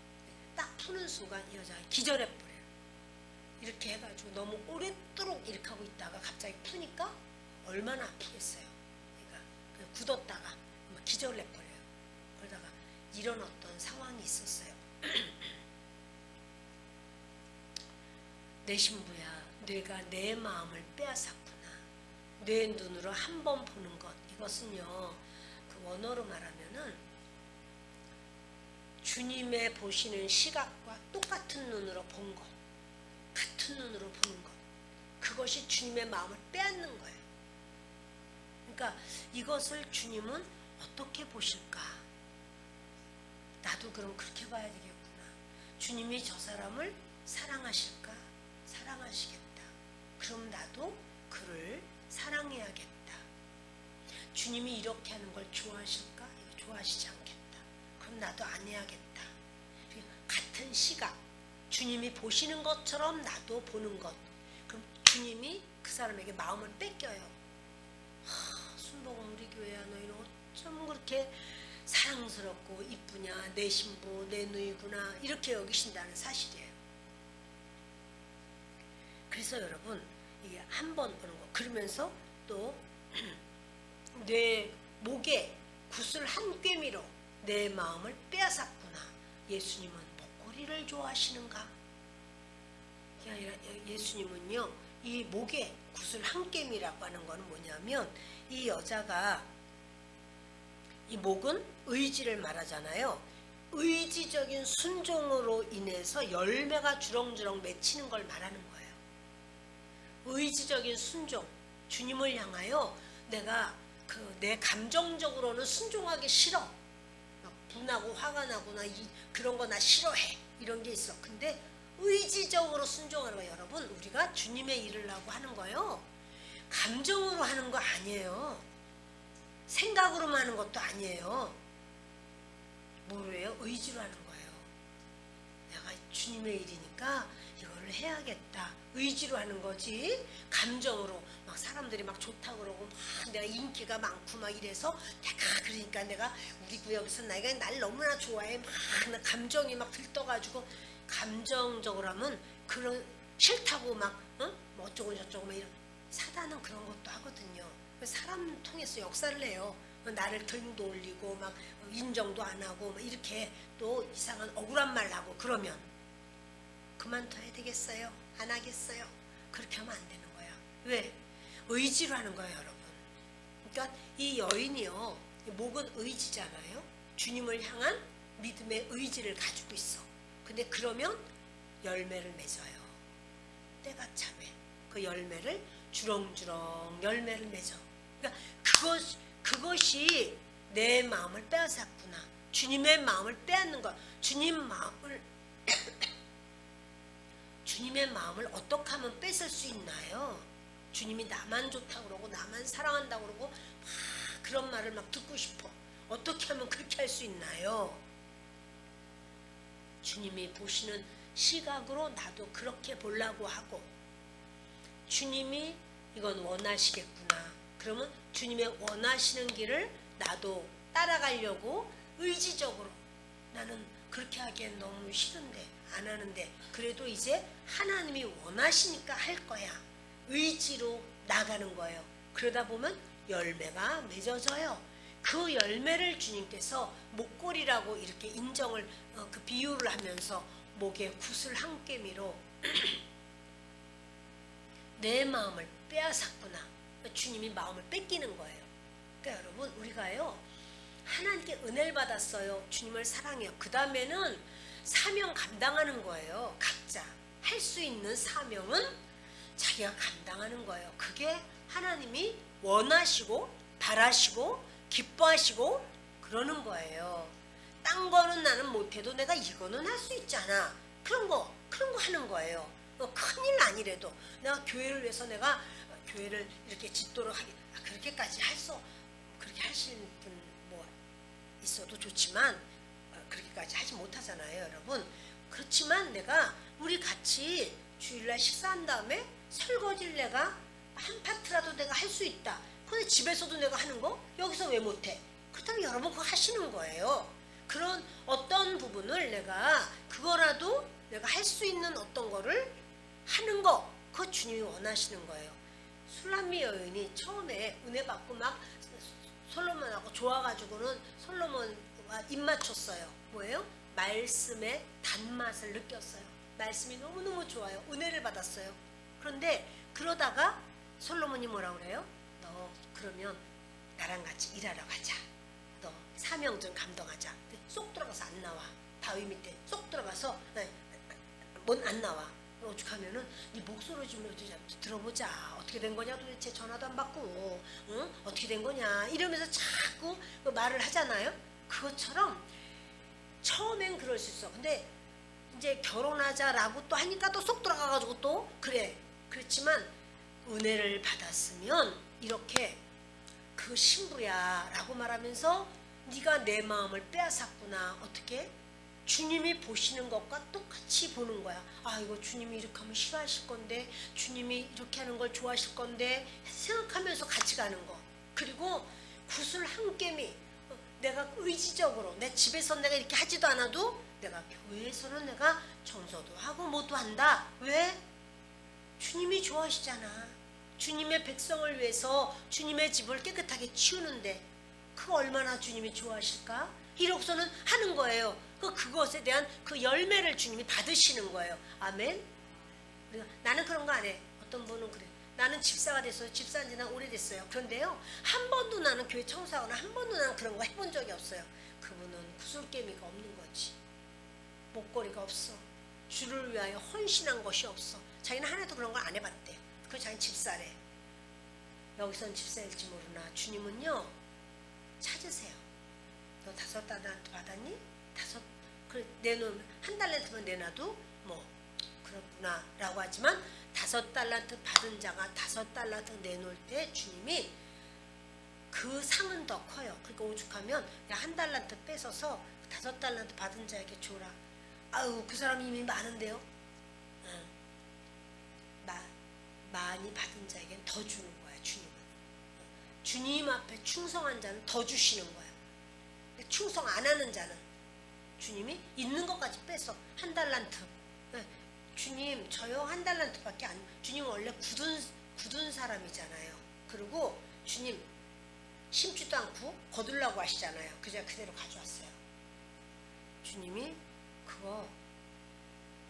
딱 푸는 순간 이 여자가 기절해버려요. 이렇게 해가지고 너무 오랫도록 이렇게 하고 있다가 갑자기 푸니까 얼마나 아프겠어요. 그러니까 굳었다가 막 기절을 해버려요. 그러다가 이런 어떤 상황이 있었어요. 내 신부야, 뇌가 내 마음을 빼앗았구나. 내 눈으로 한 번 보는 것. 이것은요, 그 원어로 말하면은 주님의 보시는 시각과 똑같은 눈으로 본 것, 같은 눈으로 보는 것, 그것이 주님의 마음을 빼앗는 거예요. 그러니까 이것을 주님은 어떻게 보실까? 나도 그럼 그렇게 봐야 되겠구나. 주님이 저 사람을 사랑하실까? 사랑하시겠다. 그럼 나도 그를 사랑해야겠다. 주님이 이렇게 하는 걸 좋아하실까? 이거 좋아하시지 않겠다. 그럼 나도 안 해야겠다. 같은 시각, 주님이 보시는 것처럼 나도 보는 것. 그럼 주님이 그 사람에게 마음을 뺏겨요. 순복음 우리 교회야, 너희는 어쩜 그렇게 사랑스럽고 이쁘냐, 내 신부, 내 누이구나, 이렇게 여기신다는 사실이에요. 그래서 여러분, 이게 한 번 보는 거. 그러면서 또 내 목에 굿을 한 꿰미로 내 마음을 빼앗았구나. 예수님은 목걸이를 좋아하시는가? 그게 아니라 예수님은요, 이 목에 굿을 한 꿰미라고 하는 거는 뭐냐면, 이 여자가, 이 목은 의지를 말하잖아요. 의지적인 순종으로 인해서 열매가 주렁주렁 맺히는 걸 말하는 거예요. 의지적인 순종, 주님을 향하여 내가 내 감정적으로는 순종하기 싫어. 막 분하고 화가 나거나 그런 거 나 싫어해. 이런 게 있어. 근데 의지적으로 순종하는 거예요. 여러분, 우리가 주님의 일을 하고 하는 거예요. 감정으로 하는 거 아니에요. 생각으로만 하는 것도 아니에요. 뭐예요? 의지로 하는 거예요. 내가 주님의 일이니까 이거를 해야겠다. 의지로 하는 거지. 감정으로 막 사람들이 막 좋다고 그러고 막 내가 인기가 많고 막 이래서 내가 그러니까 내가 우리 구역에서 내가 날 너무나 좋아해. 막 감정이 막 들떠가지고 감정적으로 하면 그런 싫다고 막 뭐 어쩌고 저쩌고 막 이런. 사단은 그런 것도 하거든요. 사람 통해서 역사를 해요. 나를 등도 올리고 막 인정도 안 하고 막 이렇게 또 이상한 억울한 말 하고. 그러면 그만둬야 되겠어요? 안 하겠어요? 그렇게 하면 안 되는 거야. 왜? 의지로 하는 거예요, 여러분. 그러니까 이 여인이요, 목은 의지잖아요. 주님을 향한 믿음의 의지를 가지고 있어. 근데 그러면 열매를 맺어요. 때가 참에 그 열매를 주렁주렁 열매를 맺어. 그러니까 그것이 내 마음을 빼앗았구나. 주님의 마음을 빼앗는 것. 주님의 마음을 어떻게 하면 뺏을 수 있나요? 주님이 나만 좋다고 그러고 나만 사랑한다고 그러고 막 그런 말을 막 듣고 싶어. 어떻게 하면 그렇게 할 수 있나요? 주님이 보시는 시각으로 나도 그렇게 보려고 하고, 주님이 이건 원하시겠구나. 그러면 주님의 원하시는 길을 나도 따라가려고 의지적으로, 나는 그렇게 하기엔 너무 싫은데 안 하는데 그래도 이제 하나님이 원하시니까 할 거야. 의지로 나가는 거예요. 그러다 보면 열매가 맺어져요. 그 열매를 주님께서 목걸이라고 이렇게 인정을 그 비유를 하면서 목에 굿을 한 깸이로 내 마음을 빼앗았구나. 주님이 마음을 뺏기는 거예요. 그러니까 여러분 우리가요 하나님께 은혜를 받았어요. 주님을 사랑해요. 그 다음에는 사명 감당하는 거예요. 각자 할 수 있는 사명은 자기가 감당하는 거예요. 그게 하나님이 원하시고 바라시고 기뻐하시고 그러는 거예요. 딴 거는 나는 못해도 내가 이거는 할 수 있잖아. 그런 거 하는 거예요. 큰일 아니래도 내가 교회를 위해서 내가 교회를 이렇게 짓도록 하기 그렇게까지 그렇게 하시는 분 뭐 있어도 좋지만 그렇게까지 하지 못하잖아요, 여러분. 그렇지만 내가 우리 같이 주일날 식사한 다음에 설거지를 내가 한 파트라도 내가 할 수 있다. 근데 집에서도 내가 하는 거 여기서 왜 못해? 그렇다면 여러분 그거 하시는 거예요. 그런 어떤 부분을 내가 그거라도 내가 할 수 있는 어떤 거를 하는 거 그거 주님이 원하시는 거예요. 술람미 여인이 처음에 은혜 받고 막 솔로몬하고 좋아가지고는 솔로몬과 입 맞췄어요. 뭐예요? 말씀의 단맛을 느꼈어요. 말씀이 너무너무 좋아요. 은혜를 받았어요. 그런데 그러다가 솔로몬이 뭐라고 그래요? 너 그러면 나랑 같이 일하러 가자. 너 사명 좀 감당하자. 쏙 들어가서 안 나와. 바위 밑에 쏙 들어가서 뭔 안 나와. 오죽하면은 네 목소리 좀 들어보자. 어떻게 된 거냐 도대체 전화도 안 받고 응? 어떻게 된 거냐 이러면서 자꾸 말을 하잖아요. 그것처럼 처음엔 그럴 수 있어. 근데 이제 결혼하자라고 또 하니까 또 쏙 들어가가지고 또 그래. 그렇지만 은혜를 받았으면 이렇게 그 신부야 라고 말하면서 네가 내 마음을 빼앗았구나. 어떻게? 주님이 보시는 것과 똑같이 보는 거야. 아 이거 주님이 이렇게 하면 싫어하실 건데 주님이 이렇게 하는 걸 좋아하실 건데 생각하면서 같이 가는 거. 그리고 굿을 한 깸이 내가 의지적으로 내 집에서 내가 이렇게 하지도 않아도 내가 교회에서는 내가 청소도 하고 뭐도 한다. 왜? 주님이 좋아하시잖아. 주님의 백성을 위해서 주님의 집을 깨끗하게 치우는데 그거 얼마나 주님이 좋아하실까? 이로서는 하는 거예요. 그것에 대한 그 열매를 주님이 받으시는 거예요. 아멘. 나는 그런 거 안 해. 어떤 분은 그래. 나는 집사가 됐어요. 집사한 지는 오래됐어요. 그런데요 한 번도 나는 교회 청소하거나 한 번도 나는 그런 거 해본 적이 없어요. 그분은 구슬개미가 없는 거지. 목걸이가 없어. 주를 위하여 헌신한 것이 없어. 자기는 하나도 그런 걸 안 해봤대. 그 자기는 집사래. 여기서는 집사일지 모르나 주님은요 찾으세요. 너 5달란트 받았니? 내놓으면 한 달란트만 내놔도 뭐 그렇구나 라고 하지만 5달란트 받은 자가 5달란트 내놓을 때 주님이 그 상은 더 커요. 그러니까 오죽하면 야, 한 달란트 뺏어서 5달란트 받은 자에게 줘라. 아유 그 사람이 이미 많은데요. 많이 받은 자에게는 더 주는 거야. 주님은. 주님 앞에 충성한 자는 더 주시는 거야. 충성 안 하는 자는 주님이 있는 것까지 빼서 한 달란트. 주님 저요 한 달란트밖에 안. 주님은 원래 굳은 사람이잖아요. 그리고 주님 심지도 않고 거둘라고 하시잖아요. 그냥 그대로 가져왔어요. 주님이 그거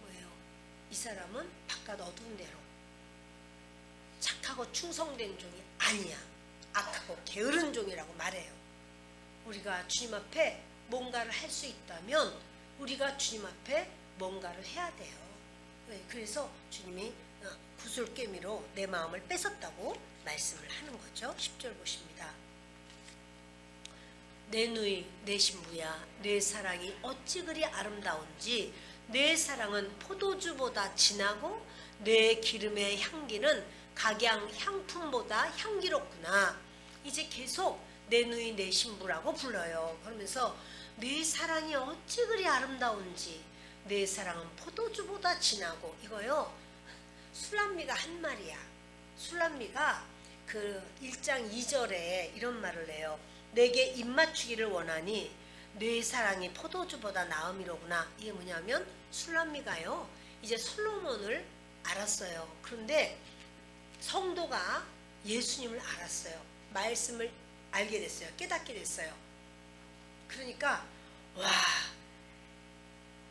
뭐예요? 이 사람은 바깥 어두운 데로 착하고 충성된 종이 아니야. 악하고 게으른 종이라고 말해요. 우리가 주님 앞에 뭔가를 할 수 있다면 우리가 주님 앞에 뭔가를 해야 돼요. 그래서 주님이 구슬개미로 내 마음을 뺏었다고 말씀을 하는 거죠. 10절 보십니다. 내 누이 내 신부야 내 사랑이 어찌 그리 아름다운지 내 사랑은 포도주보다 진하고 내 기름의 향기는 각양 향품보다 향기롭구나. 이제 계속 내 누이 내 신부라고 불러요. 그러면서 내 사랑이 어찌 그리 아름다운지 내 사랑은 포도주보다 진하고. 이거요 술람미가 한 말이야. 술람미가 그 1장 2절에 이런 말을 해요. 내게 입맞추기를 원하니 내 사랑이 포도주보다 나음이로구나. 이게 뭐냐면 술람미가요 이제 솔로몬을 알았어요. 그런데 성도가 예수님을 알았어요. 말씀을 알게 됐어요. 깨닫게 됐어요. 그러니까 와,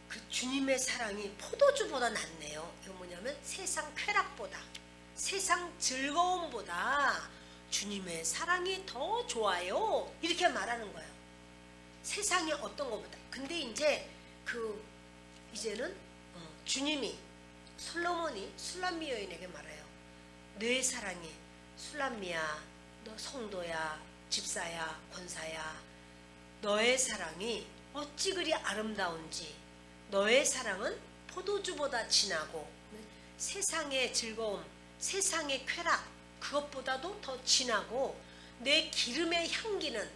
그 주님의 사랑이 포도주보다 낫네요. 이거 뭐냐면 세상 쾌락보다, 세상 즐거움보다 주님의 사랑이 더 좋아요. 이렇게 말하는 거예요. 세상이 어떤 것보다. 근데 이제 이제는 주님이 솔로몬이 술람미 여인에게 말해요. 내 사랑이 술람미야, 너 성도야, 집사야, 권사야, 너의 사랑이 어찌 그리 아름다운지, 너의 사랑은 포도주보다 진하고 세상의 즐거움, 세상의 쾌락 그것보다도 더 진하고 내 기름의 향기는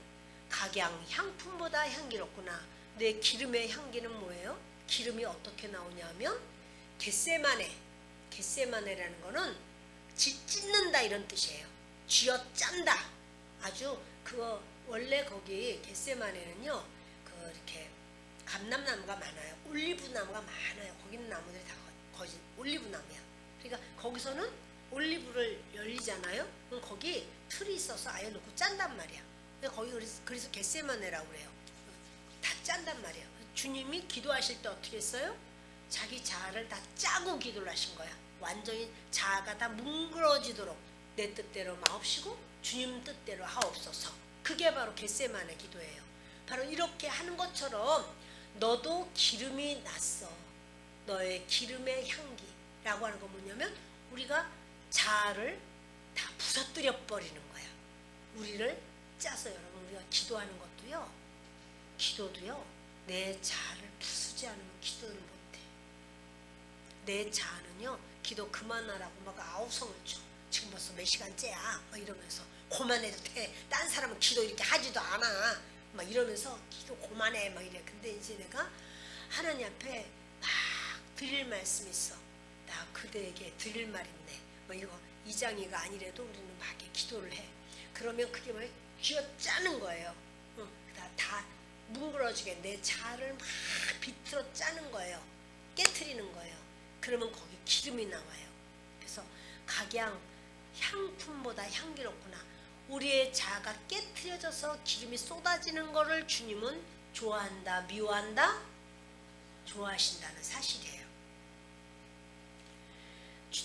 각양 향품보다 향기롭구나. 내 기름의 향기는 뭐예요? 기름이 어떻게 나오냐면 겟세마네라는 거는 찢는다 이런 뜻이에요. 쥐어짠다. 아주 그거 원래 거기 겟세마네는요, 이렇게 감람나무가 많아요. 올리브나무가 많아요. 거기 있는 나무들이 다 거의 올리브나무야. 그러니까 거기서는 올리브를 열리잖아요. 그럼 거기 틀이 있어서 아예 놓고 짠단 말이야. 거기 그래서 겟세마네라고 그래요. 다 짠단 말이야. 주님이 기도하실 때 어떻게 했어요? 자기 자아를 다 짜고 기도를 하신 거야. 완전히 자아가 다 뭉그러지도록 내 뜻대로 마옵시고 주님 뜻대로 하옵소서. 그게 바로 겟세마네 기도예요. 바로 이렇게 하는 것처럼 너도 기름이 났어. 너의 기름의 향기라고 하는 건 뭐냐면 우리가 자아를 다 부서뜨려 버리는 거야. 우리를 짜서 여러분 우리가 기도하는 것도요. 기도도요. 내 자아를 부수지 않으면 기도를 못해. 내 자아는요. 기도 그만하라고 막 아우성을 쳐. 지금 벌써 몇 시간째야. 막 이러면서 그만해도 돼. 딴 사람은 기도 이렇게 하지도 않아. 막 이러면서 기도 그만해. 막 이래. 근데 이제 내가 하나님 앞에 막 드릴 말씀이 있어. 나 그대에게 드릴 말 있네. 뭐 이거 이장이가 아니래도 우리는 막 이렇게 기도를 해. 그러면 그게 막 쥐어짜는 거예요. 다 뭉그러지게 내 자아를 막 비틀어 짜는 거예요. 깨트리는 거예요. 그러면 거기 기름이 나와요. 그래서 각양 향품보다 향기롭구나. 우리의 자아가 깨트려져서 기름이 쏟아지는 거를 주님은 좋아한다, 미워한다? 좋아하신다는 사실이에요.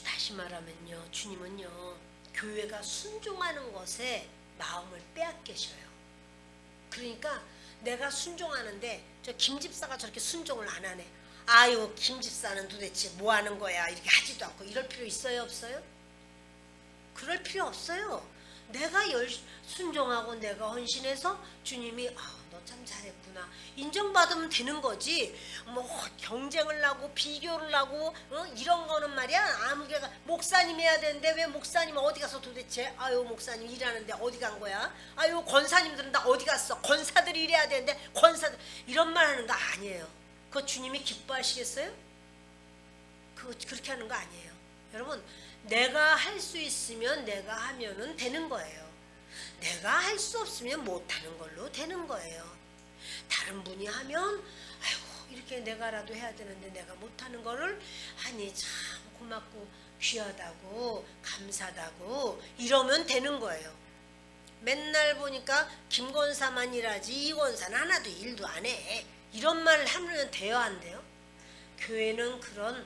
다시 말하면요, 주님은요, 교회가 순종하는 것에 마음을 빼앗기셔요. 그러니까 내가 순종하는데 저 김집사가 저렇게 순종을 안 하네. 아유, 김집사는 도대체 뭐 하는 거야? 이렇게 하지도 않고 이럴 필요 있어요, 없어요? 그럴 필요 없어요. 내가 순종하고 내가 헌신해서 주님이 너 참 잘했구나 인정받으면 되는 거지. 뭐 경쟁을 하고 비교를 하고 이런 거는 말이야. 아무개가 목사님 해야 되는데 왜 목사님 어디 가서 도대체. 아유, 목사님 일하는데 어디 간 거야. 아유, 권사님들은 다 어디 갔어. 권사들이 일해야 되는데 권사들 이런 말 하는 거 아니에요. 그거 주님이 기뻐하시겠어요? 그렇게 하는 거 아니에요. 여러분, 내가 할 수 있으면 내가 하면은 되는 거예요. 내가 할 수 없으면 못하는 걸로 되는 거예요. 다른 분이 하면 아이고 이렇게 내가라도 해야 되는데 내가 못하는 거를 하니 참 고맙고 귀하다고 감사하다고 이러면 되는 거예요. 맨날 보니까 김권사만 일하지 이 권사는 하나도 일도 안 해. 이런 말을 하면 돼요, 안 돼요? 교회는 그런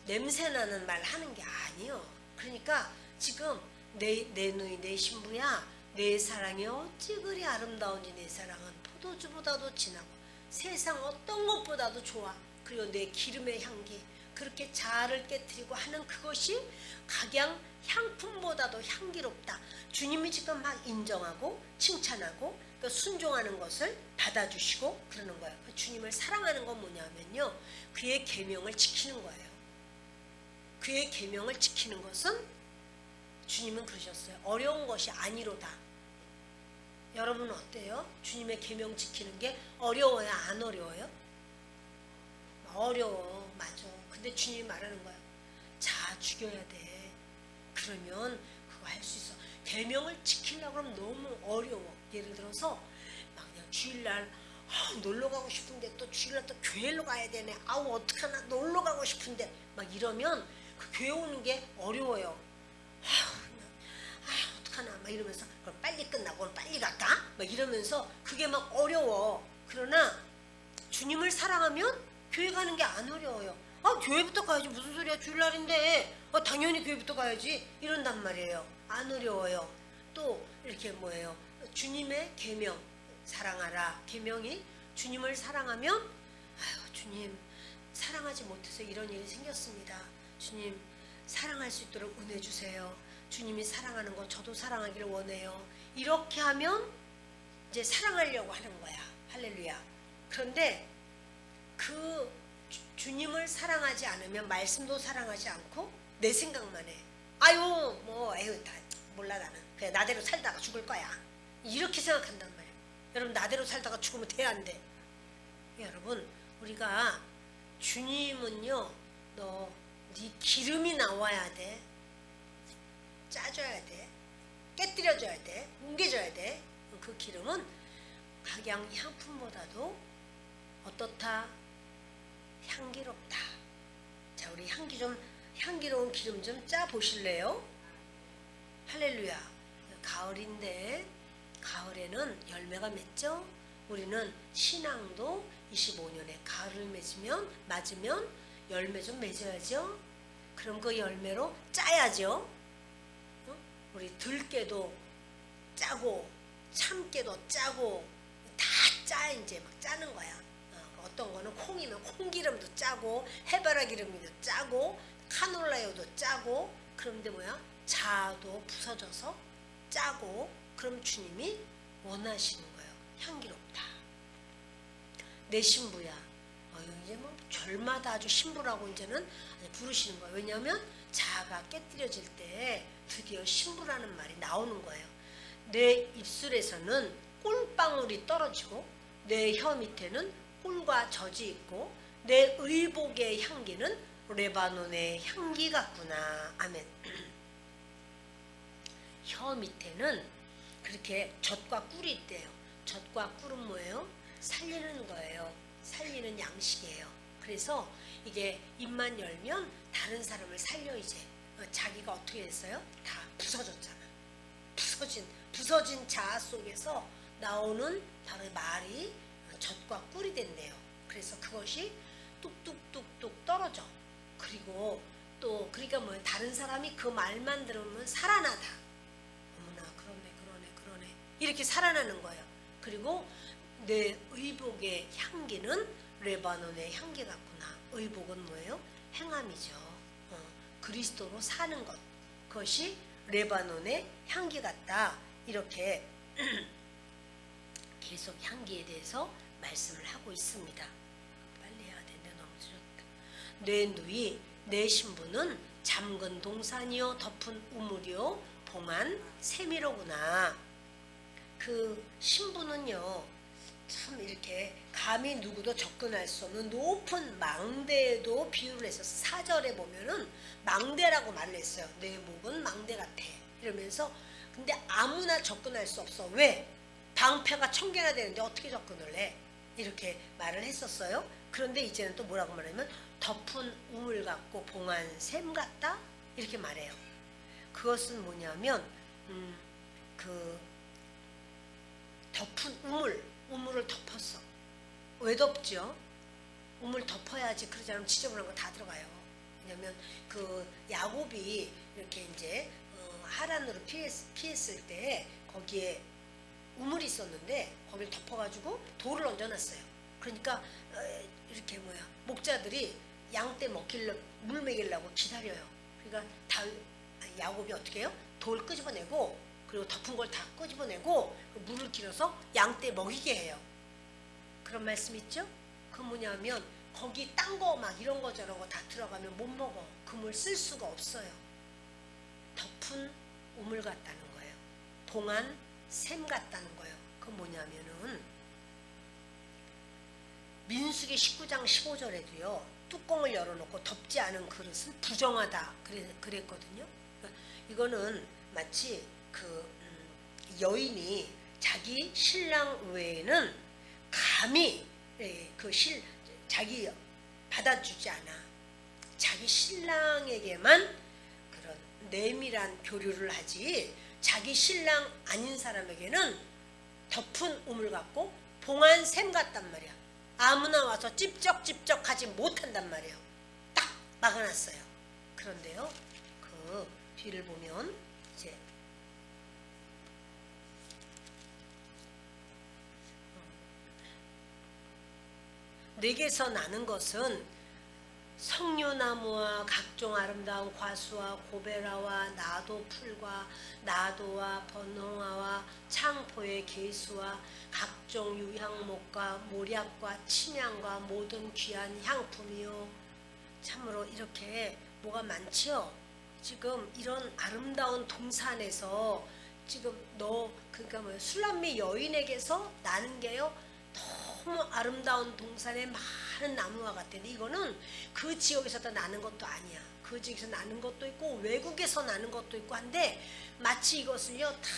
냄새나는 말 하는 게 아니요. 그러니까 지금 내 누이 내 신부야, 내 사랑이 어찌 그리 아름다운지. 내 사랑은 포도주보다도 진하고 세상 어떤 것보다도 좋아. 그리고 내 기름의 향기, 그렇게 자아를 깨트리고 하는 그것이 각양 향품보다도 향기롭다. 주님이 지금 막 인정하고 칭찬하고 그 순종하는 것을 받아주시고 그러는 거예요. 주님을 사랑하는 건 뭐냐면요, 그의 계명을 지키는 거예요. 그의 계명을 지키는 것은 주님은 그러셨어요. 어려운 것이 아니로다. 여러분은 어때요? 주님의 계명 지키는 게 어려워요, 안 어려워요? 어려워, 맞아. 근데 주님이 말하는 거야. 자, 죽여야 돼. 그러면 그거 할 수 있어. 계명을 지키려고 하면 너무 어려워. 예를 들어서 막 그냥 주일날 놀러 가고 싶은데 또 주일날 또 교회로 가야 되네. 아우 어떡하나, 놀러 가고 싶은데 막 이러면 그 교회 오는 게 어려워요. 어떡하나 막 이러면서 그럼 빨리 끝나고 빨리 갈까? 막 이러면서 그게 막 어려워. 그러나 주님을 사랑하면 교회 가는 게 안 어려워요. 아, 교회부터 가야지 무슨 소리야, 주일날인데. 당연히 교회부터 가야지 이런단 말이에요. 안 어려워요. 또 이렇게 뭐예요, 주님의 계명 사랑하라. 계명이 주님을 사랑하면, 아유 주님 사랑하지 못해서 이런 일이 생겼습니다. 주님 사랑할 수 있도록 은혜 주세요. 주님이 사랑하는 거 저도 사랑하기를 원해요. 이렇게 하면 이제 사랑하려고 하는 거야. 할렐루야. 그런데 그 주님을 사랑하지 않으면 말씀도 사랑하지 않고 내 생각만 해. 아유 뭐 에휴 다 몰라, 나는 그냥 나대로 살다가 죽을 거야, 이렇게 생각한단 말이야. 여러분, 나대로 살다가 죽으면 돼, 안 돼? 여러분, 우리가 주님은요, 네 기름이 나와야 돼. 짜줘야 돼. 깨뜨려줘야 돼. 뭉개줘야 돼. 그 기름은 각양 향품보다도 어떻다? 향기롭다. 자, 우리 향기로운 기름 좀 짜 보실래요? 할렐루야. 가을인데 가을에는 열매가 맺죠. 우리는 신앙도 25년에 가을을 맞으면 열매 좀 맺어야죠. 그럼 그 열매로 짜야죠. 우리 들깨도 짜고 참깨도 짜고 다 짜. 이제 막 짜는 거야. 어떤 거는 콩이면 콩기름도 짜고 해바라기 기름도 짜고 카놀라유도 짜고. 그런데 뭐야? 자도 부서져서 짜고. 그럼 주님이 원하시는 거예요. 향기롭다. 내 신부야. 이제 뭐 절마다 아주 신부라고 이제는 부르시는 거예요. 왜냐하면 자가 깨뜨려질 때 드디어 신부라는 말이 나오는 거예요. 내 입술에서는 꿀방울이 떨어지고 내 혀 밑에는 꿀과 젖이 있고 내 의복의 향기는 레바논의 향기 같구나. 아멘. 혀 밑에는 그렇게 젖과 꿀이 있대요. 젖과 꿀은 뭐예요? 살리는 거예요. 살리는 양식이에요. 그래서 이게 입만 열면 다른 사람을 살려. 이제 자기가 어떻게 됐어요? 다 부서졌잖아. 부서진 자아 속에서 나오는 바로 말이 젖과 꿀이 된대요. 그래서 그것이 뚝뚝뚝뚝 떨어져. 그리고 또 그러니까 뭐 다른 사람이 그 말만 들으면 살아나다. 어머나 그러네 이렇게 살아나는 거예요. 그리고 내 의복의 향기는 레바논의 향기 같구나. 의복은 뭐예요? 행함이죠. 그리스도로 사는 것. 그것이 레바논의 향기 같다. 이렇게 계속 향기에 대해서 말씀을 하고 있습니다. 빨리 해야 되는데 너무 늦었다. 내 누이 내 신부는 잠근 동산이요 덮은 우물이요 봉한 세미로구나. 그 신부는요, 참 이렇게 감히 누구도 접근할 수 없는 높은 망대에도 비유를 해서 4절에 보면은 망대라고 말을 했어요. 내 목은 망대 같아 이러면서. 근데 아무나 접근할 수 없어. 왜? 방패가 1000개나 되는데 어떻게 접근을 해? 이렇게 말을 했었어요. 그런데 이제는 또 뭐라고 말하면 덮은 우물 같고 봉한 샘 같다 이렇게 말해요. 그것은 뭐냐면 그 덮은 우물을 덮었어. 왜 덮죠? 우물 덮어야지. 그러지 않으면 지저분한 거 다 들어가요. 왜냐면 그 야곱이 이렇게 이제 하란으로 피했을 때 거기에 우물이 있었는데 거기를 덮어가지고 돌을 얹어놨어요. 그러니까 이렇게 목자들이 양떼 물 먹이려고 기다려요. 그러니까 야곱이 어떻게 해요? 돌 끄집어내고 그리고 덮은 걸 다 끄집어내고 물을 길어서 양떼 먹이게 해요. 그런 말씀 있죠? 그 뭐냐면 거기 딴 거 막 이런 거 저런 거 다 들어가면 못 먹어. 그 물 쓸 수가 없어요. 덮은 우물 같다는 거예요. 봉한 샘 같다는 거예요. 그 뭐냐면은 민수기 19장 15절에도요. 뚜껑을 열어놓고 덮지 않은 그릇은 부정하다 그랬거든요. 이거는 마치 그 여인이 자기 신랑 외에는 감히 자기 받아주지 않아. 자기 신랑에게만 그런 내밀한 교류를 하지 자기 신랑 아닌 사람에게는 덮은 우물 같고 봉한 샘 같단 말이야. 아무나 와서 찝쩍찝쩍하지 못한단 말이에요. 딱 막아놨어요. 그런데요, 그 뒤를 보면 이제 내게서 나는 것은 석류나무와 각종 아름다운 과수와 고베라와 나도 풀과 나도와 번홍아와 창포의 개수와 각종 유향목과 모략과 침향과 모든 귀한 향품이요. 참으로 이렇게 뭐가 많지요. 지금 이런 아름다운 동산에서 지금 그러니까 뭐예요, 술람미 여인에게서 나는 게요, 너무 아름다운 동산에 많은 나무와 같은데 이거는 그 지역에서 나는 것도 아니야. 그 지역에서 나는 것도 있고 외국에서 나는 것도 있고 한데, 마치 이것은요 다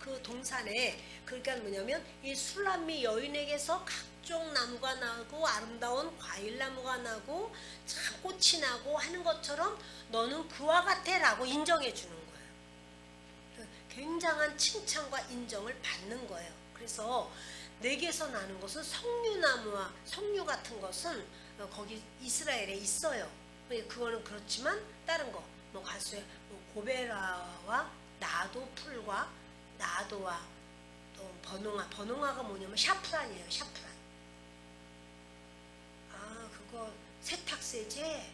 그 동산에, 그러니까 뭐냐면 이 술람미 여인에게서 각종 나무가 나고 아름다운 과일나무가 나고 참 꽃이 나고 하는 것처럼 너는 그와 같아 라고 인정해 주는 거예요. 굉장한 칭찬과 인정을 받는 거예요. 그래서 내게서 나는 것은 석류나무와 석류 같은 것은 거기 이스라엘에 있어요. 그거는 그렇지만 다른 거, 뭐 가수의 고베라와 나도 풀과 나도와 또 번홍아가 뭐냐면 샤프란이에요. 샤프란. 아, 그거 세탁세제.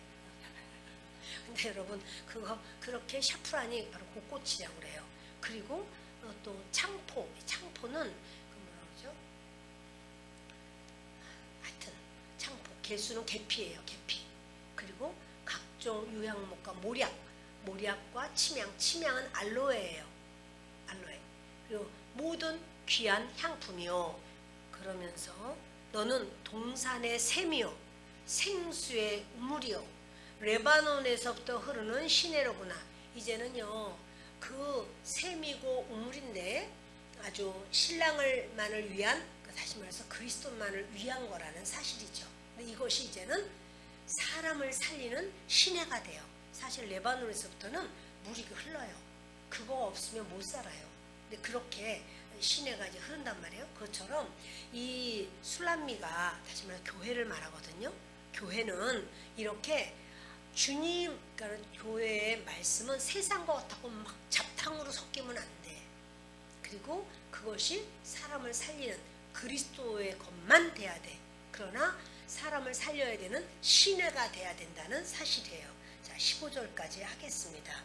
근데 여러분 그거 그렇게 샤프란이 바로 그 꽃이라고 그래요. 그리고 또 창포는 개수는 계피예요. 계피. 그리고 각종 유향목과 모략과 침향은 알로에예요. 알로에. 그리고 모든 귀한 향품이요. 그러면서 너는 동산의 샘이요, 생수의 우물이요, 레바논에서부터 흐르는 시내로구나. 이제는요 그 샘이고 우물인데 아주 신랑만을 위한, 다시 말해서 그리스도만을 위한 거라는 사실이죠. 근데 이것이 이제는 사람을 살리는 시내가 돼요. 사실 레바논에서부터는 물이 흘러요. 그거 없으면 못 살아요. 근데 그렇게 시내가 이제 흐른단 말이에요. 그것처럼 이 술람미가 다시 말해 교회를 말하거든요. 교회는 이렇게 주님, 그러니까 교회의 말씀은 세상 것하고 막 잡탕으로 섞이면 안 돼. 그리고 그것이 사람을 살리는 그리스도의 것만 돼야 돼. 그러나 사람을 살려야 되는 시내가 돼야 된다는 사실이에요. 자, 15절까지 하겠습니다.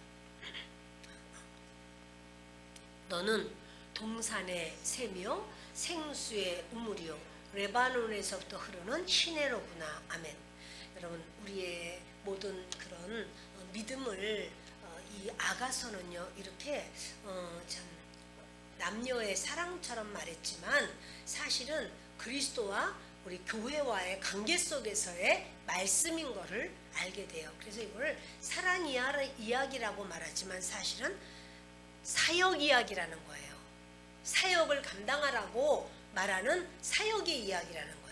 너는 동산의 샘이요, 생수의 우물이요, 레바논에서부터 흐르는 시내로구나. 아멘. 여러분, 우리의 모든 그런 믿음을 이 아가서는요 이렇게 참 남녀의 사랑처럼 말했지만 사실은 그리스도와 우리 교회와의 관계 속에서의 말씀인 것을 알게 돼요. 그래서 이걸 사랑 이야기라고 말하지만 사실은 사역 이야기라는 거예요. 사역을 감당하라고 말하는 사역의 이야기라는 거예요.